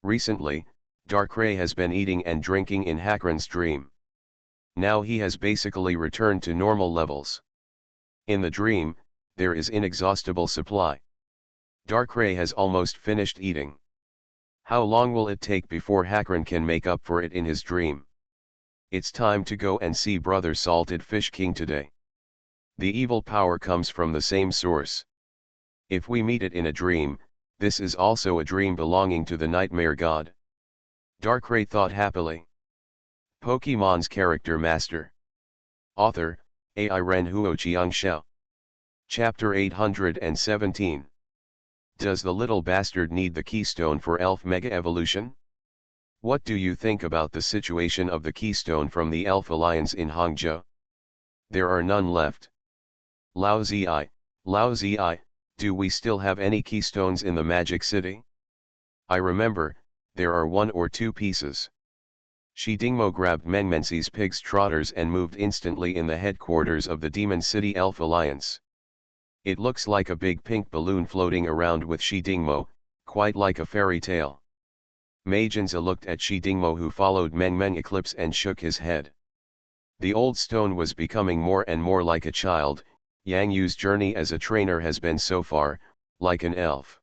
Recently, Darkray has been eating and drinking in Hakran's dream. Now he has basically returned to normal levels. In the dream, there is inexhaustible supply. Darkray has almost finished eating. How long will it take before Hakran can make up for it in his dream? It's time to go and see Brother Salted Fish King today. The evil power comes from the same source. If we meet it in a dream, this is also a dream belonging to the Nightmare God. Darkray thought happily. Pokemon's Character Master. Author, AI Ren Huoqiang Xiao. Chapter 817. Does the little bastard need the keystone for elf mega evolution? What do you think about the situation of the keystone from the Elf Alliance in Hangzhou? There are none left. Lao Zi, do we still have any keystones in the Magic City? I remember, there are 1 or 2 pieces. Shi Dingmo grabbed Menmensi's pig's trotters and moved instantly in the headquarters of the Demon City Elf Alliance. It looks like a big pink balloon floating around with Shi Dingmo, quite like a fairy tale. Majinza looked at Shi Dingmo, who followed Menmen Eclipse, and shook his head. The old stone was becoming more and more like a child. Yang Yu's journey as a trainer has been so far, like an elf.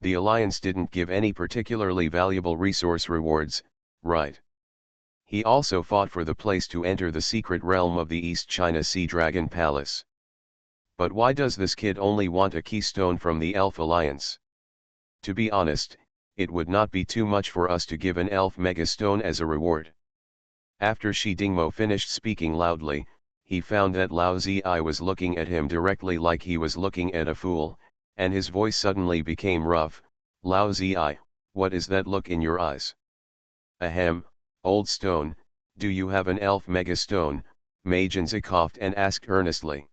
The Alliance didn't give any particularly valuable resource rewards, right? He also fought for the place to enter the secret realm of the East China Sea Dragon Palace. But why does this kid only want a keystone from the Elf Alliance? To be honest, it would not be too much for us to give an elf megastone as a reward. After Shi Dingmo finished speaking loudly, he found that Lao Zi was looking at him directly like he was looking at a fool, and his voice suddenly became rough. Lao Zi, what is that look in your eyes? Ahem, old stone, do you have an elf megastone? Majanzi coughed and asked earnestly.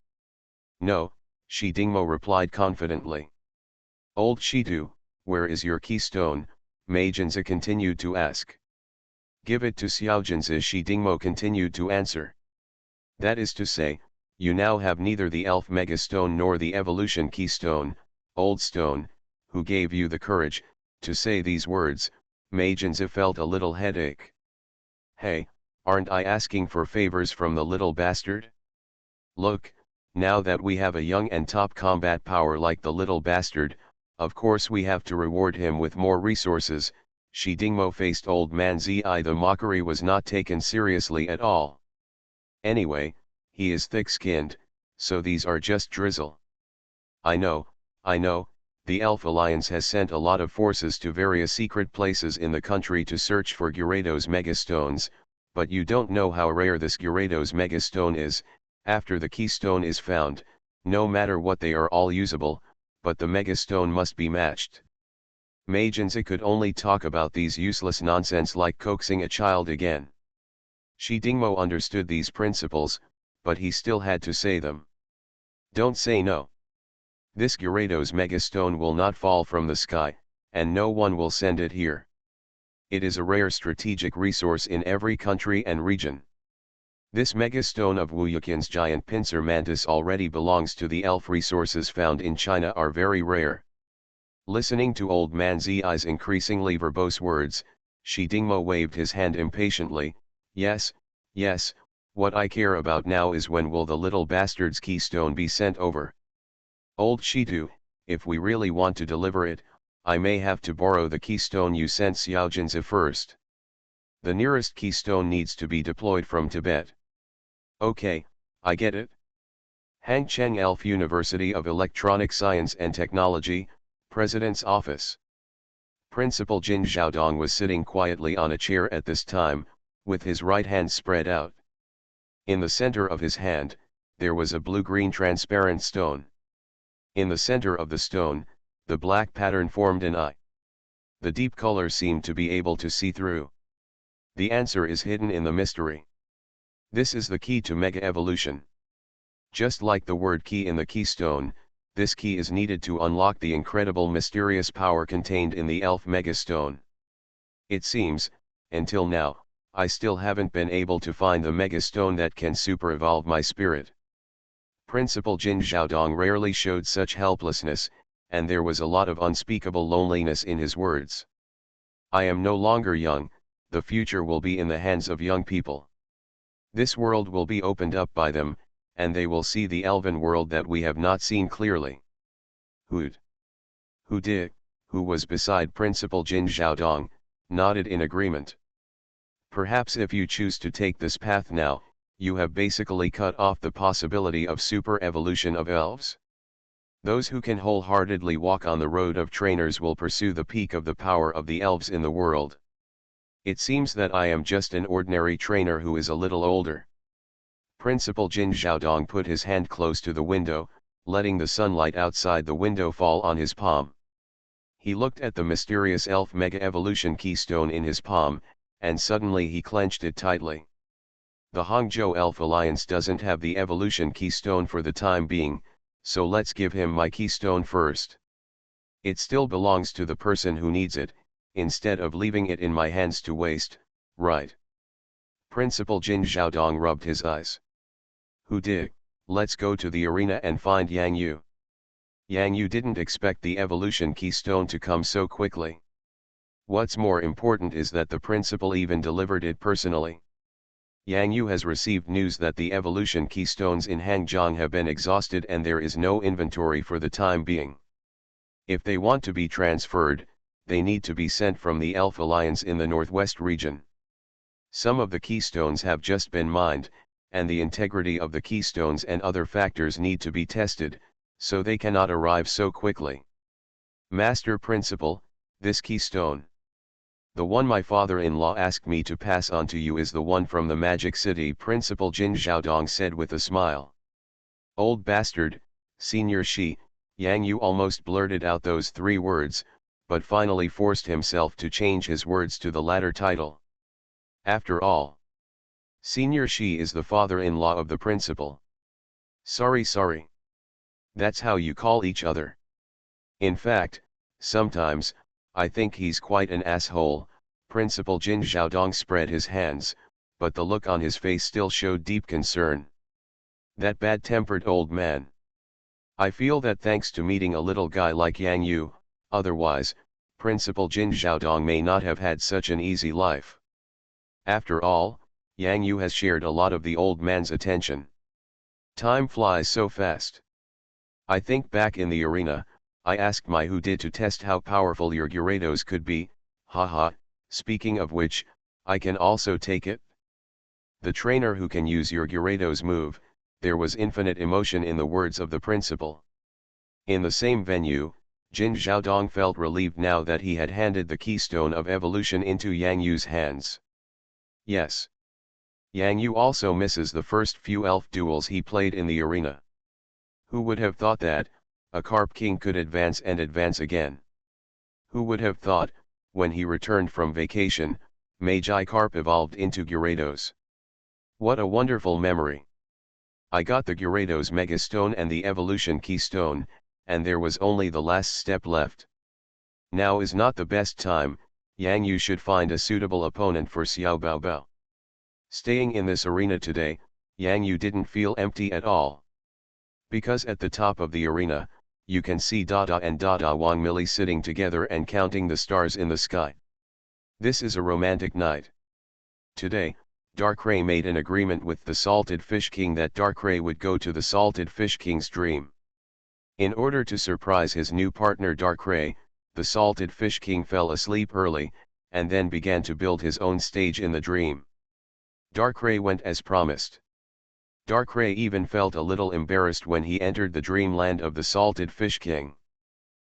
No, Shi Dingmo replied confidently. Old Shidu, where is your keystone? Majanzi continued to ask. Give it to Xiaojinzi, Shi Dingmo continued to answer. That is to say, you now have neither the elf megastone nor the evolution keystone, old stone. Who gave you the courage to say these words? Majanzi felt a little headache. Hey, aren't I asking for favors from the little bastard? Look, now that we have a young and top combat power like the little bastard, of course we have to reward him with more resources. Shi Dingmo faced old man Zi. The mockery was not taken seriously at all. Anyway, he is thick-skinned, so these are just drizzle. I know, the Elf Alliance has sent a lot of forces to various secret places in the country to search for Gyarados megastones, but you don't know how rare this Gyarados megastone is. After the keystone is found, no matter what they are all usable, but the megastone must be matched. Majanzi could only talk about these useless nonsense like coaxing a child again. Shi Dingmo understood these principles, but he still had to say them. Don't say no. This Gyarados megastone will not fall from the sky, and no one will send it here. It is a rare strategic resource in every country and region. This megastone of Wu Yuqin's giant pincer mantis already belongs to the elf. Resources found in China are very rare. Listening to old man Zi's increasingly verbose words, Shi Dingmo waved his hand impatiently. Yes, what I care about now is when will the little bastard's keystone be sent over. Old Shidu, if we really want to deliver it, I may have to borrow the keystone you sent Xiaojinzi first. The nearest keystone needs to be deployed from Tibet. Okay, I get it. Hangcheng Elf University of Electronic Science and Technology, President's Office. Principal Jin Xiaodong was sitting quietly on a chair at this time, with his right hand spread out. In the center of his hand, there was a blue-green transparent stone. In the center of the stone, the black pattern formed an eye. The deep color seemed to be able to see through. The answer is hidden in the mystery. This is the key to Mega Evolution. Just like the word key in the keystone, this key is needed to unlock the incredible mysterious power contained in the Elf Megastone. It seems, until now, I still haven't been able to find the Megastone that can super-evolve my spirit. Principal Jin Xiaodong rarely showed such helplessness, and there was a lot of unspeakable loneliness in his words. I am no longer young, the future will be in the hands of young people. This world will be opened up by them, and they will see the elven world that we have not seen clearly. Who was beside Principal Jin Xiaodong, nodded in agreement. Perhaps if you choose to take this path now, you have basically cut off the possibility of super evolution of elves. Those who can wholeheartedly walk on the road of trainers will pursue the peak of the power of the elves in the world. It seems that I am just an ordinary trainer who is a little older. Principal Jin Xiaodong put his hand close to the window, letting the sunlight outside the window fall on his palm. He looked at the mysterious elf Mega Evolution keystone in his palm, and suddenly he clenched it tightly. The Hangzhou Elf Alliance doesn't have the evolution keystone for the time being, so let's give him my keystone first. It still belongs to the person who needs it, instead of leaving it in my hands to waste, right? Principal Jin Xiaodong rubbed his eyes. Let's go to the arena and find Yang Yu. Yang Yu didn't expect the evolution keystone to come so quickly. What's more important is that the principal even delivered it personally. Yang Yu has received news that the evolution keystones in Hangzhou have been exhausted and there is no inventory for the time being. If they want to be transferred, they need to be sent from the Elf Alliance in the northwest region. Some of the keystones have just been mined, and the integrity of the keystones and other factors need to be tested, so they cannot arrive so quickly. Master Principal, this keystone. The one my father-in-law asked me to pass on to you is the one from the Magic City, Principal Jin Xiaodong said with a smile. Old bastard, Senior Shi, Yang Yu almost blurted out those 3 words, but finally forced himself to change his words to the latter title. After all, Senior Shi is the father-in-law of the principal. Sorry. That's how you call each other. In fact, sometimes, I think he's quite an asshole. Principal Jin Xiaodong spread his hands, but the look on his face still showed deep concern. That bad-tempered old man. I feel that thanks to meeting a little guy like Yang Yu, otherwise, Principal Jin Xiaodong may not have had such an easy life. After all, Yang Yu has shared a lot of the old man's attention. Time flies so fast. I think back in the arena, I asked my who did to test how powerful your Gyarados could be, haha, speaking of which, I can also take it. The trainer who can use your Gyarados move, there was infinite emotion in the words of the principal. In the same venue, Jin Xiaodong felt relieved now that he had handed the keystone of evolution into Yang Yu's hands. Yes. Yang Yu also misses the first few elf duels he played in the arena. Who would have thought that, a Carp King could advance and advance again? Who would have thought, when he returned from vacation, Magikarp evolved into Gyarados? What a wonderful memory! I got the Gyarados Megastone and the Evolution Keystone, and there was only the last step left. Now is not the best time, Yang Yu should find a suitable opponent for Xiao Baobao. Staying in this arena today, Yang Yu didn't feel empty at all. Because at the top of the arena, you can see Dada and Dada Wang Mili sitting together and counting the stars in the sky. This is a romantic night. Today, Darkrai made an agreement with the Salted Fish King that Darkrai would go to the Salted Fish King's dream. In order to surprise his new partner Darkrai, the Salted Fish King fell asleep early, and then began to build his own stage in the dream. Darkrai went as promised. Darkrai even felt a little embarrassed when he entered the dreamland of the Salted Fish King.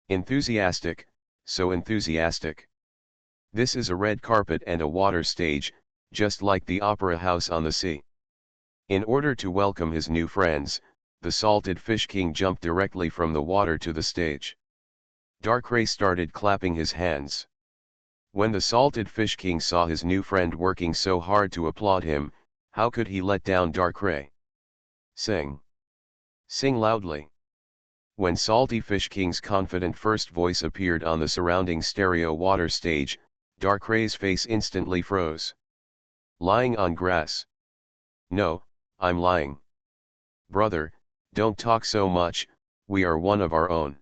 Enthusiastic, so enthusiastic. This is a red carpet and a water stage, just like the opera house on the sea. In order to welcome his new friends, the Salted Fish King jumped directly from the water to the stage. Darkrai started clapping his hands. When the Salted Fish King saw his new friend working so hard to applaud him, how could he let down Darkrai? Sing. Sing loudly. When Salty Fish King's confident first voice appeared on the surrounding stereo water stage, Darkrai's face instantly froze. Lying on grass. No, I'm lying. Brother, don't talk so much, we are one of our own.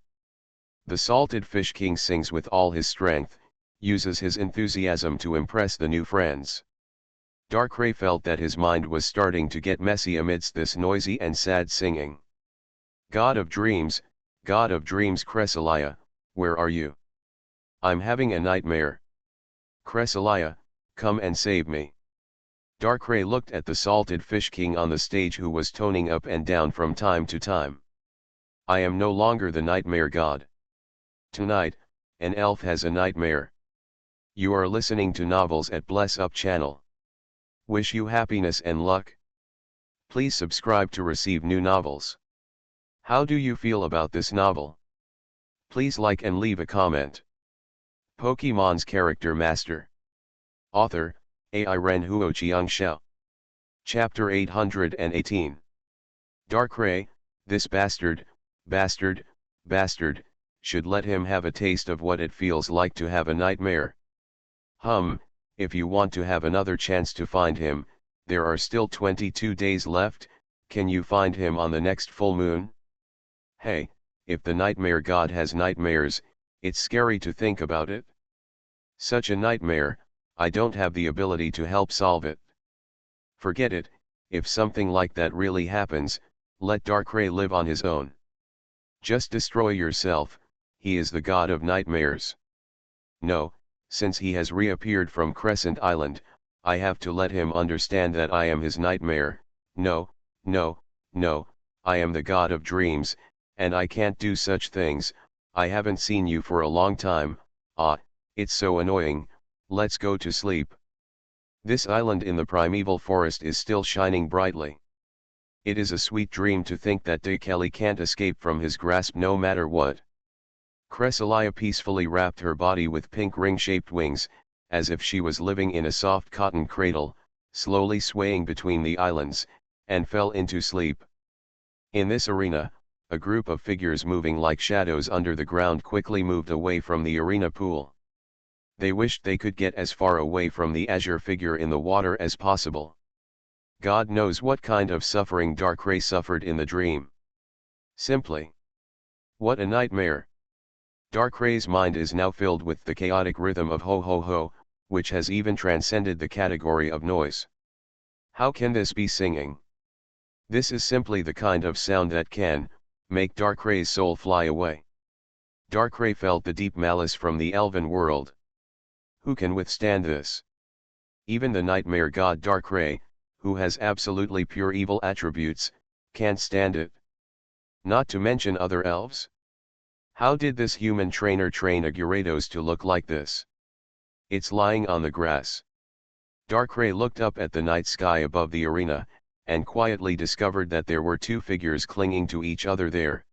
The Salted Fish King sings with all his strength, uses his enthusiasm to impress the new friends. Darkrai felt that his mind was starting to get messy amidst this noisy and sad singing. God of Dreams, Cresselia, where are you? I'm having a nightmare. Cresselia, come and save me. Darkrai looked at the Salted Fish King on the stage who was toning up and down from time to time. I am no longer the nightmare god. Tonight, an elf has a nightmare. You are listening to novels at Bless Up channel. Wish you happiness and luck. Please subscribe to receive new novels. How do you feel about this novel? Please like and leave a comment. Pokemon's Character Master. Author, AI Ren Huo Chiang Xiao. Chapter 818. Darkrai, this bastard, should let him have a taste of what it feels like to have a nightmare. If you want to have another chance to find him, there are still 22 days left. Can you find him on the next full moon? Hey, if the nightmare god has nightmares, it's scary to think about it. Such a nightmare, I don't have the ability to help solve it. Forget it, if something like that really happens, let Darkrai live on his own. Just destroy yourself, he is the god of nightmares. No, since he has reappeared from Crescent Island, I have to let him understand that I am his nightmare. No, I am the god of dreams, and I can't do such things. I haven't seen you for a long time. Ah, it's so annoying, let's go to sleep. This island in the primeval forest is still shining brightly. It is a sweet dream to think that Kelly can't escape from his grasp no matter what. Cresselia peacefully wrapped her body with pink ring-shaped wings, as if she was living in a soft cotton cradle, slowly swaying between the islands, and fell into sleep. In this arena, a group of figures moving like shadows under the ground quickly moved away from the arena pool. They wished they could get as far away from the azure figure in the water as possible. God knows what kind of suffering Darkrai suffered in the dream. Simply, what a nightmare. Darkray's mind is now filled with the chaotic rhythm of ho ho ho, which has even transcended the category of noise. How can this be singing? This is simply the kind of sound that can make Darkray's soul fly away. Darkrai felt the deep malice from the elven world. Who can withstand this? Even the nightmare god Darkrai, who has absolutely pure evil attributes, can't stand it. Not to mention other elves? How did this human trainer train a Gyarados to look like this? It's lying on the grass. Darkrai looked up at the night sky above the arena, and quietly discovered that there were two figures clinging to each other there.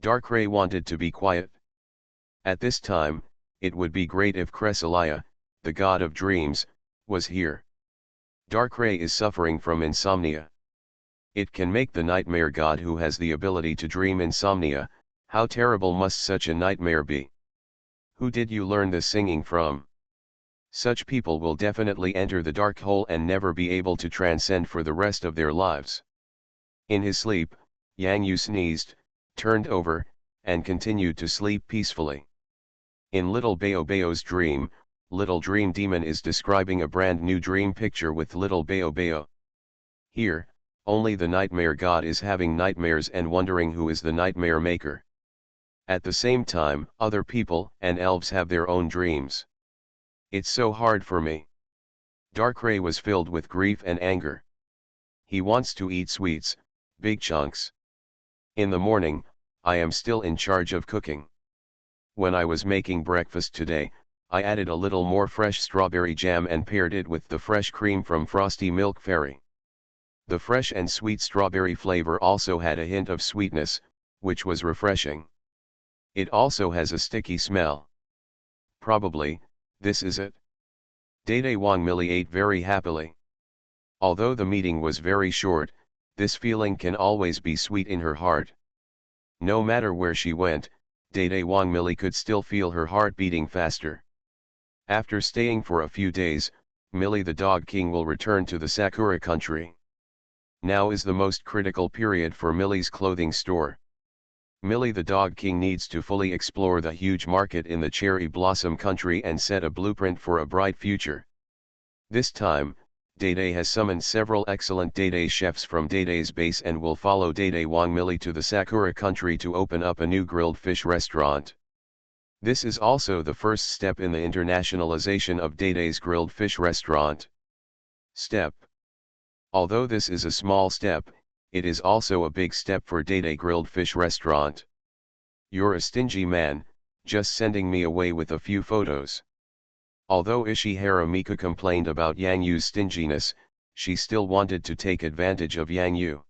Darkrai wanted to be quiet. At this time, it would be great if Cresselia, the god of dreams, was here. Darkrai is suffering from insomnia. It can make the nightmare god who has the ability to dream insomnia. How terrible must such a nightmare be? Who did you learn this singing from? Such people will definitely enter the dark hole and never be able to transcend for the rest of their lives. In his sleep, Yang Yu sneezed, turned over, and continued to sleep peacefully. In Little Bayo Bayo's dream, Little Dream Demon is describing a brand new dream picture with Little Bayo Bayo. Here, only the nightmare god is having nightmares and wondering who is the nightmare maker. At the same time, other people and elves have their own dreams. It's so hard for me. Darkrai was filled with grief and anger. He wants to eat sweets, big chunks. In the morning, I am still in charge of cooking. When I was making breakfast today, I added a little more fresh strawberry jam and paired it with the fresh cream from Frosty Milk Fairy. The fresh and sweet strawberry flavor also had a hint of sweetness, which was refreshing. It also has a sticky smell. Probably, this is it. Dede Wang Millie ate very happily. Although the meeting was very short, this feeling can always be sweet in her heart. No matter where she went, Dede Wang Millie could still feel her heart beating faster. After staying for a few days, Millie the Dog King will return to the Sakura country. Now is the most critical period for Millie's clothing store. Millie the Dog King needs to fully explore the huge market in the Cherry Blossom country and set a blueprint for a bright future. This time, Dede has summoned several excellent Dede chefs from Dede's base and will follow Dede Wang Millie to the Sakura country to open up a new grilled fish restaurant. This is also the first step in the internationalization of Dede's grilled fish restaurant. Step. Although this is a small step, it is also a big step for Dede Grilled Fish Restaurant. You're a stingy man, just sending me away with a few photos. Although Ishihara Miku complained about Yang Yu's stinginess, she still wanted to take advantage of Yang Yu.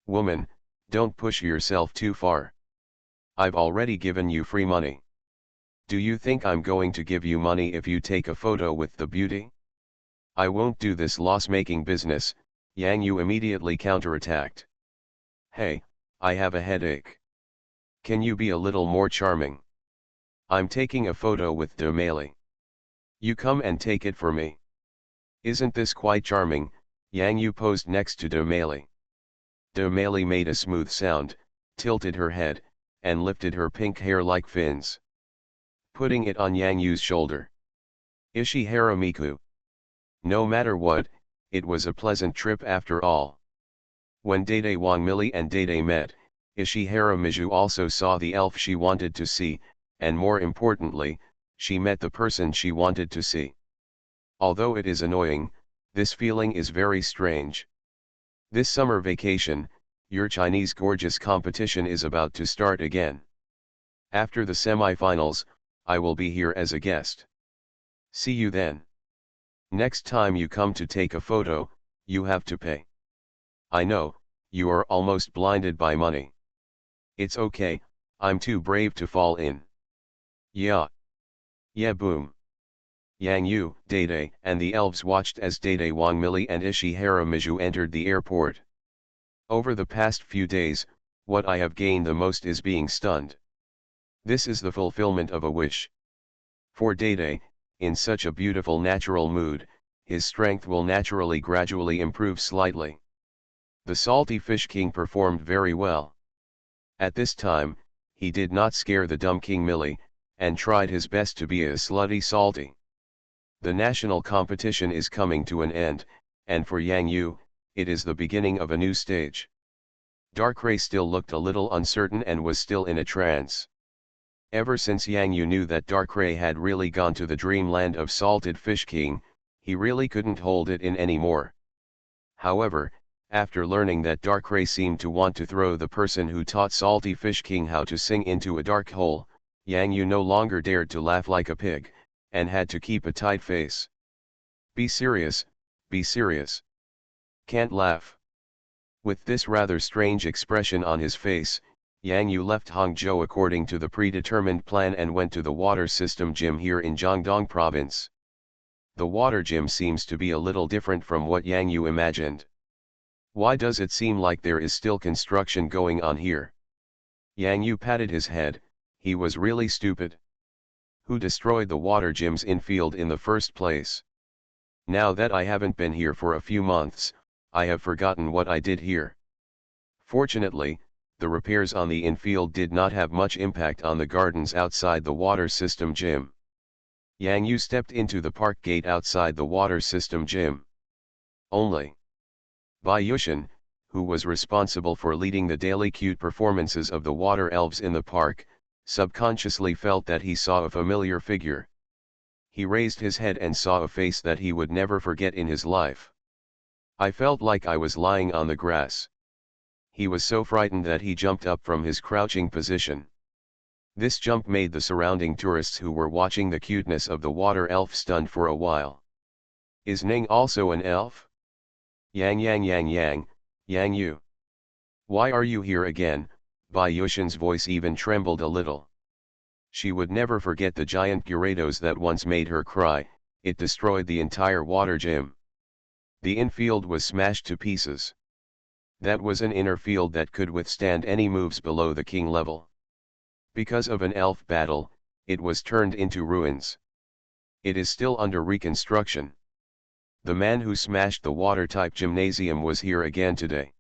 Woman, don't push yourself too far. I've already given you free money. Do you think I'm going to give you money if you take a photo with the beauty? I won't do this loss-making business, Yang Yu immediately counterattacked. Hey, I have a headache. Can you be a little more charming? I'm taking a photo with Domali. You come and take it for me. Isn't this quite charming? Yang Yu posed next to Domali. Domali made a smooth sound, tilted her head, and lifted her pink hair like fins, putting it on Yang Yu's shoulder. Ishihara Miku. No matter what, it was a pleasant trip after all. When Dede Wang Millie and Dede met, Ishihara Miku also saw the elf she wanted to see, and more importantly, she met the person she wanted to see. Although it is annoying, this feeling is very strange. This summer vacation, your Chinese gorgeous competition is about to start again. After the semi-finals, I will be here as a guest. See you then. Next time you come to take a photo, you have to pay. I know, you are almost blinded by money. It's okay, I'm too brave to fall in. Yeah. Yeah, boom. Yang Yu, Dede, and the elves watched as Dede Wangmili and Ishihara Miju entered the airport. Over the past few days, what I have gained the most is being stunned. This is the fulfillment of a wish. For Dede, in such a beautiful natural mood, his strength will naturally gradually improve slightly. The Salty Fish King performed very well. At this time, he did not scare the dumb King Millie, and tried his best to be a slutty salty. The national competition is coming to an end, and for Yang Yu, it is the beginning of a new stage. Darkrai still looked a little uncertain and was still in a trance. Ever since Yang Yu knew that Darkrai had really gone to the dreamland of Salted Fish King, he really couldn't hold it in anymore. However, after learning that Darkrai seemed to want to throw the person who taught Salty Fish King how to sing into a dark hole, Yang Yu no longer dared to laugh like a pig, and had to keep a tight face. Be serious, be serious. Can't laugh. With this rather strange expression on his face, Yang Yu left Hangzhou according to the predetermined plan and went to the water system gym here in Jiangdong province. The water gym seems to be a little different from what Yang Yu imagined. Why does it seem like there is still construction going on here? Yang Yu patted his head, he was really stupid. Who destroyed the water gym's infield in the first place? Now that I haven't been here for a few months, I have forgotten what I did here. Fortunately, the repairs on the infield did not have much impact on the gardens outside the water system gym. Yang Yu stepped into the park gate outside the water system gym. Only Bai Yushin, who was responsible for leading the daily cute performances of the water elves in the park, subconsciously felt that he saw a familiar figure. He raised his head and saw a face that he would never forget in his life. I felt like I was lying on the grass. He was so frightened that he jumped up from his crouching position. This jump made the surrounding tourists who were watching the cuteness of the water elf stunned for a while. Is Ning also an elf? Yang Yang Yu. Why are you here again? Bai Yushin's voice even trembled a little. She would never forget the giant Gyarados that once made her cry, it destroyed the entire water gym. The infield was smashed to pieces. That was an inner field that could withstand any moves below the king level. Because of an elf battle, it was turned into ruins. It is still under reconstruction. The man who smashed the water-type gymnasium was here again today.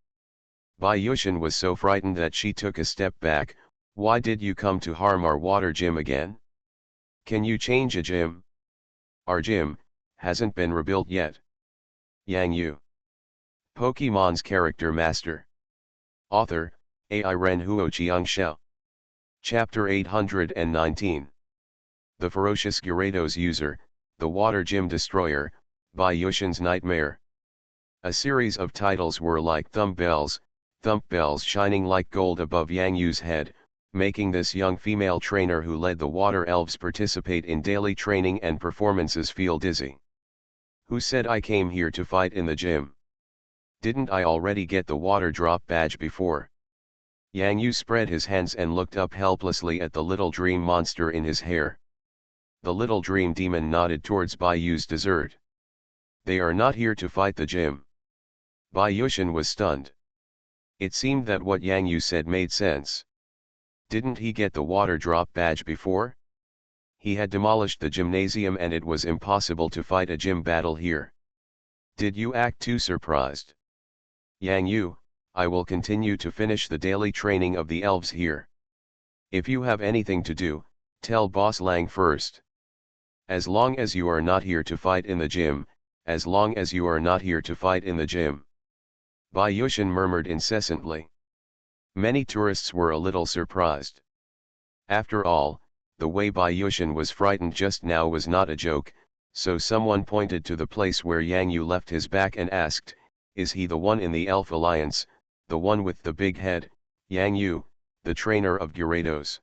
Bai Yushin was so frightened that she took a step back. Why did you come to harm our water gym again? Can you change a gym? Our gym hasn't been rebuilt yet. Yang Yu. Pokemon's Character Master. Author, AI Ren Huo Shao. Chapter 819. The Ferocious Gyarados User, The Water Gym Destroyer, Bai Yushin's Nightmare. A series of titles were like thump bells shining like gold above Yang Yu's head, making this young female trainer who led the water elves participate in daily training and performances feel dizzy. Who said I came here to fight in the gym? Didn't I already get the water drop badge before? Yang Yu spread his hands and looked up helplessly at the little dream monster in his hair. The little dream demon nodded towards Bai Yu's dessert. They are not here to fight the gym. Bai Yushin was stunned. It seemed that what Yang Yu said made sense. Didn't he get the water drop badge before? He had demolished the gymnasium and it was impossible to fight a gym battle here. Did you act too surprised? Yang Yu, I will continue to finish the daily training of the elves here. If you have anything to do, tell Boss Lang first. As long as you are not here to fight in the gym, as long as you are not here to fight in the gym. Bai Yushin murmured incessantly. Many tourists were a little surprised. After all, the way Bai Yushin was frightened just now was not a joke, so someone pointed to the place where Yang Yu left his back and asked, is he the one in the Elf Alliance, the one with the big head, Yang Yu, the trainer of Gyarados?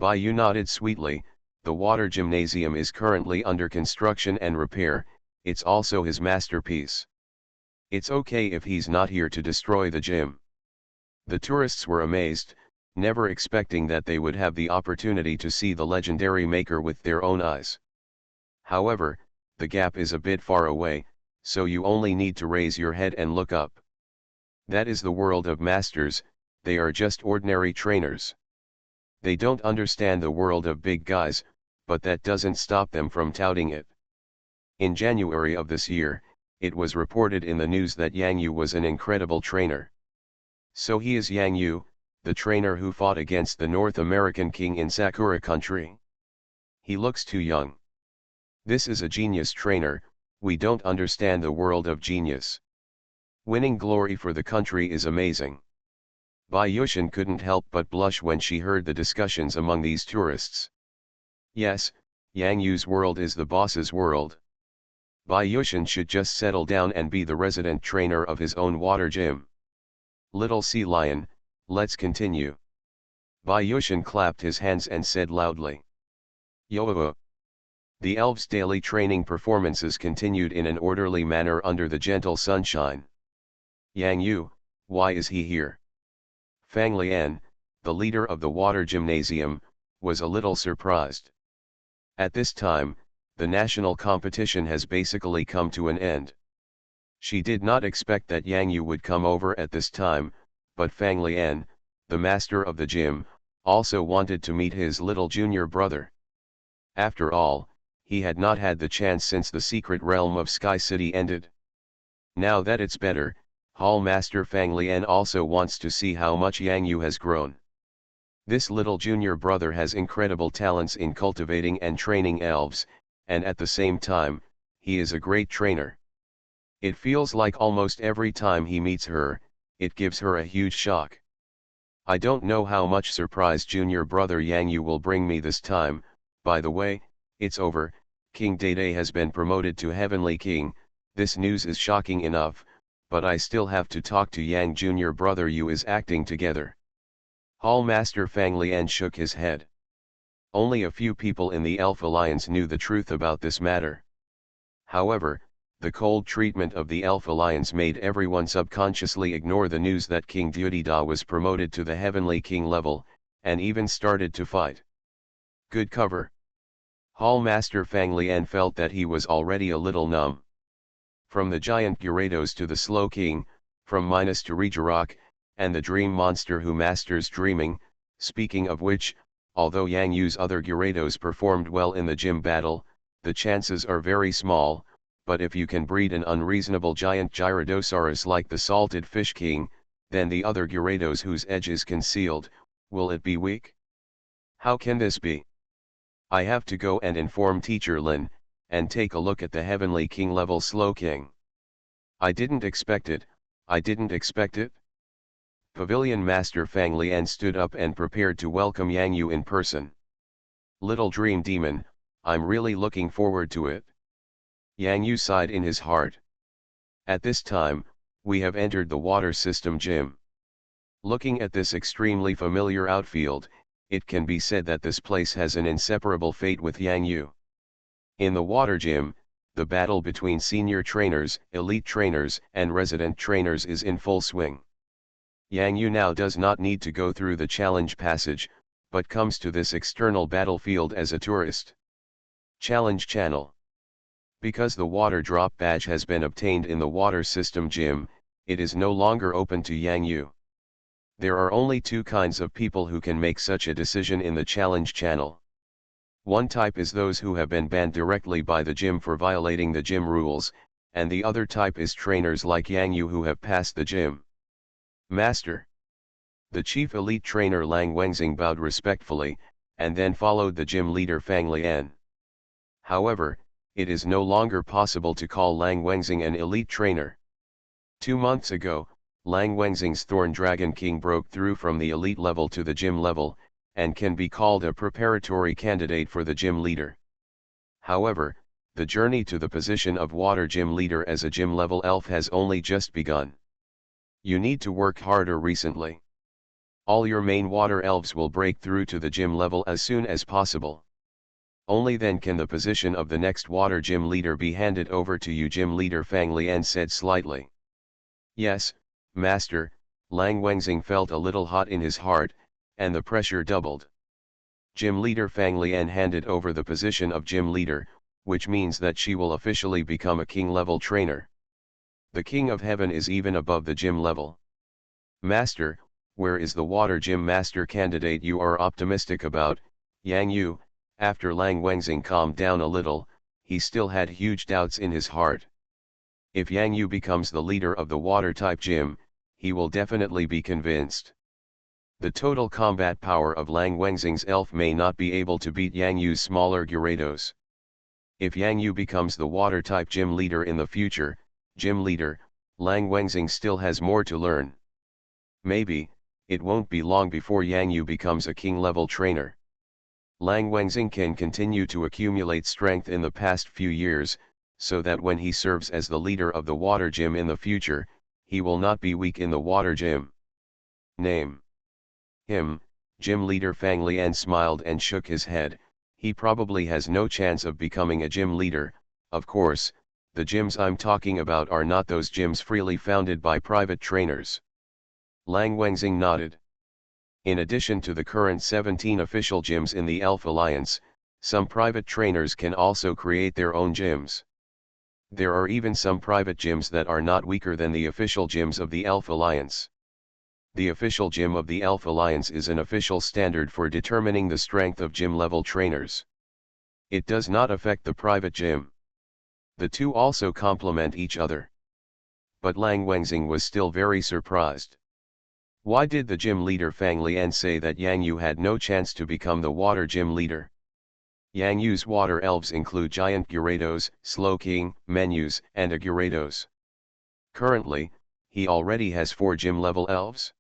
Yu nodded sweetly. The water gymnasium is currently under construction and repair, it's also his masterpiece. It's okay if he's not here to destroy the gym. The tourists were amazed, never expecting that they would have the opportunity to see the legendary maker with their own eyes. However, the gap is a bit far away, so you only need to raise your head and look up. That is the world of masters, they are just ordinary trainers. They don't understand the world of big guys, but that doesn't stop them from touting it. In January of this year, it was reported in the news that Yang Yu was an incredible trainer. So he is Yang Yu, the trainer who fought against the North American king in Sakura country. He looks too young. This is a genius trainer, we don't understand the world of genius. Winning glory for the country is amazing. Bai Yushin couldn't help but blush when she heard the discussions among these tourists. Yes, Yang Yu's world is the boss's world. Bai Yushin should just settle down and be the resident trainer of his own water gym. Little sea lion, let's continue. Bai Yushin clapped his hands and said loudly. Yo. The elves' daily training performances continued in an orderly manner under the gentle sunshine. Yang Yu, why is he here? Fang Lian, the leader of the water gymnasium, was a little surprised. At this time, the national competition has basically come to an end. She did not expect that Yang Yu would come over at this time, but Fang Lian, the master of the gym, also wanted to meet his little junior brother. After all, he had not had the chance since the secret realm of Sky City ended. Now that it's better, Hall Master Fang Lian also wants to see how much Yang Yu has grown. This little junior brother has incredible talents in cultivating and training elves, and at the same time, he is a great trainer. It feels like almost every time he meets her, it gives her a huge shock. I don't know how much surprise junior brother Yang Yu will bring me this time. By the way, it's over, King Dede has been promoted to Heavenly King. This news is shocking enough, but I still have to talk to Yang junior brother Yu is acting together. Hall Master Fang Lian shook his head. Only a few people in the Elf Alliance knew the truth about this matter. However, the cold treatment of the Elf Alliance made everyone subconsciously ignore the news that King Duodida was promoted to the Heavenly King level, and even started to fight. Good cover. Hall Master Fang Lian felt that he was already a little numb. From the giant Gyarados to the Slow King, from Minos to Regirock, and the dream monster who masters dreaming, speaking of which, although Yang Yu's other Gyarados performed well in the gym battle, the chances are very small, but if you can breed an unreasonable giant Gyaradosaurus like the Salted Fish King, then the other Gyarados whose edge is concealed, will it be weak? How can this be? I have to go and inform Teacher Lin, and take a look at the Heavenly King level Slow King. I didn't expect it, I didn't expect it. Pavilion Master Fang Lian stood up and prepared to welcome Yang Yu in person. Little Dream Demon, I'm really looking forward to it. Yang Yu sighed in his heart. At this time, we have entered the water system gym. Looking at this extremely familiar outfield, it can be said that this place has an inseparable fate with Yang Yu. In the water gym, the battle between senior trainers, elite trainers, and resident trainers is in full swing. Yang Yu now does not need to go through the challenge passage, but comes to this external battlefield as a tourist. Challenge Channel. Because the water drop badge has been obtained in the water system gym, it is no longer open to Yang Yu. There are only two kinds of people who can make such a decision in the challenge channel. One type is those who have been banned directly by the gym for violating the gym rules, and the other type is trainers like Yang Yu who have passed the gym. Master. The chief elite trainer Lang Wengxing bowed respectfully, and then followed the gym leader Fang Lian. However, it is no longer possible to call Lang Wengxing an elite trainer. 2 months ago, Lang Wengxing's Thorn Dragon King broke through from the elite level to the gym level, and can be called a preparatory candidate for the gym leader. However, the journey to the position of water gym leader as a gym level elf has only just begun. You need to work harder recently. All your main water elves will break through to the gym level as soon as possible. Only then can the position of the next water gym leader be handed over to you, Gym Leader Fang Lian said slightly. Yes, Master, Lang Wengxing felt a little hot in his heart, and the pressure doubled. Gym Leader Fang Lian handed over the position of Gym Leader, which means that she will officially become a king-level trainer. The King of Heaven is even above the gym level. Master, where is the water gym master candidate you are optimistic about? Yang Yu, after Lang Wengxing calmed down a little, he still had huge doubts in his heart. If Yang Yu becomes the leader of the water-type gym, he will definitely be convinced. The total combat power of Lang Wengxing's elf may not be able to beat Yang Yu's smaller Gyarados. If Yang Yu becomes the water-type gym leader in the future, Gym Leader, Lang Wengxing still has more to learn. Maybe, it won't be long before Yang Yu becomes a king-level trainer. Lang Wengxing can continue to accumulate strength in the past few years, so that when he serves as the leader of the water gym in the future, he will not be weak in the water gym. Name him. Gym Leader Fang Lian smiled and shook his head. He probably has no chance of becoming a gym leader. Of course, the gyms I'm talking about are not those gyms freely founded by private trainers. Lang Wengxing nodded. In addition to the current 17 official gyms in the Elf Alliance, some private trainers can also create their own gyms. There are even some private gyms that are not weaker than the official gyms of the Elf Alliance. The official gym of the Elf Alliance is an official standard for determining the strength of gym-level trainers. It does not affect the private gym. The two also complement each other. But Lang Wengxing was still very surprised. Why did the gym leader Fang Lian say that Yang Yu had no chance to become the water gym leader? Yang Yu's water elves include giant Gyarados, Slowking, Menus, and a Gyarados. Currently, he already has 4 gym-level elves.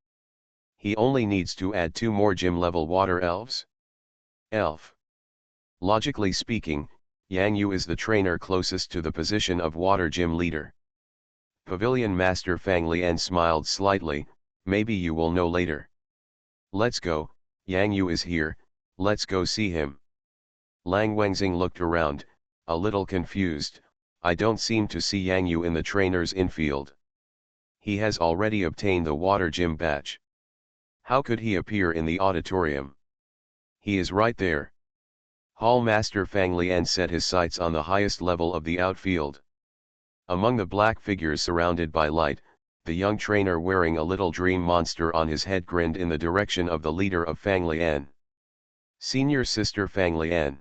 He only needs to add 2 more gym-level water elves. Elf. Logically speaking, Yang Yu is the trainer closest to the position of water gym leader. Pavilion Master Fang Lian smiled slightly. Maybe you will know later. Let's go, Yang Yu is here, let's go see him. Lang Wengxing looked around, a little confused. I don't seem to see Yang Yu in the trainer's infield. He has already obtained the water gym badge. How could he appear in the auditorium? He is right there. Hall Master Fang Lian set his sights on the highest level of the outfield. Among the black figures surrounded by light, the young trainer wearing a little dream monster on his head grinned in the direction of the leader of Fang Lian. Senior Sister Fang Lian.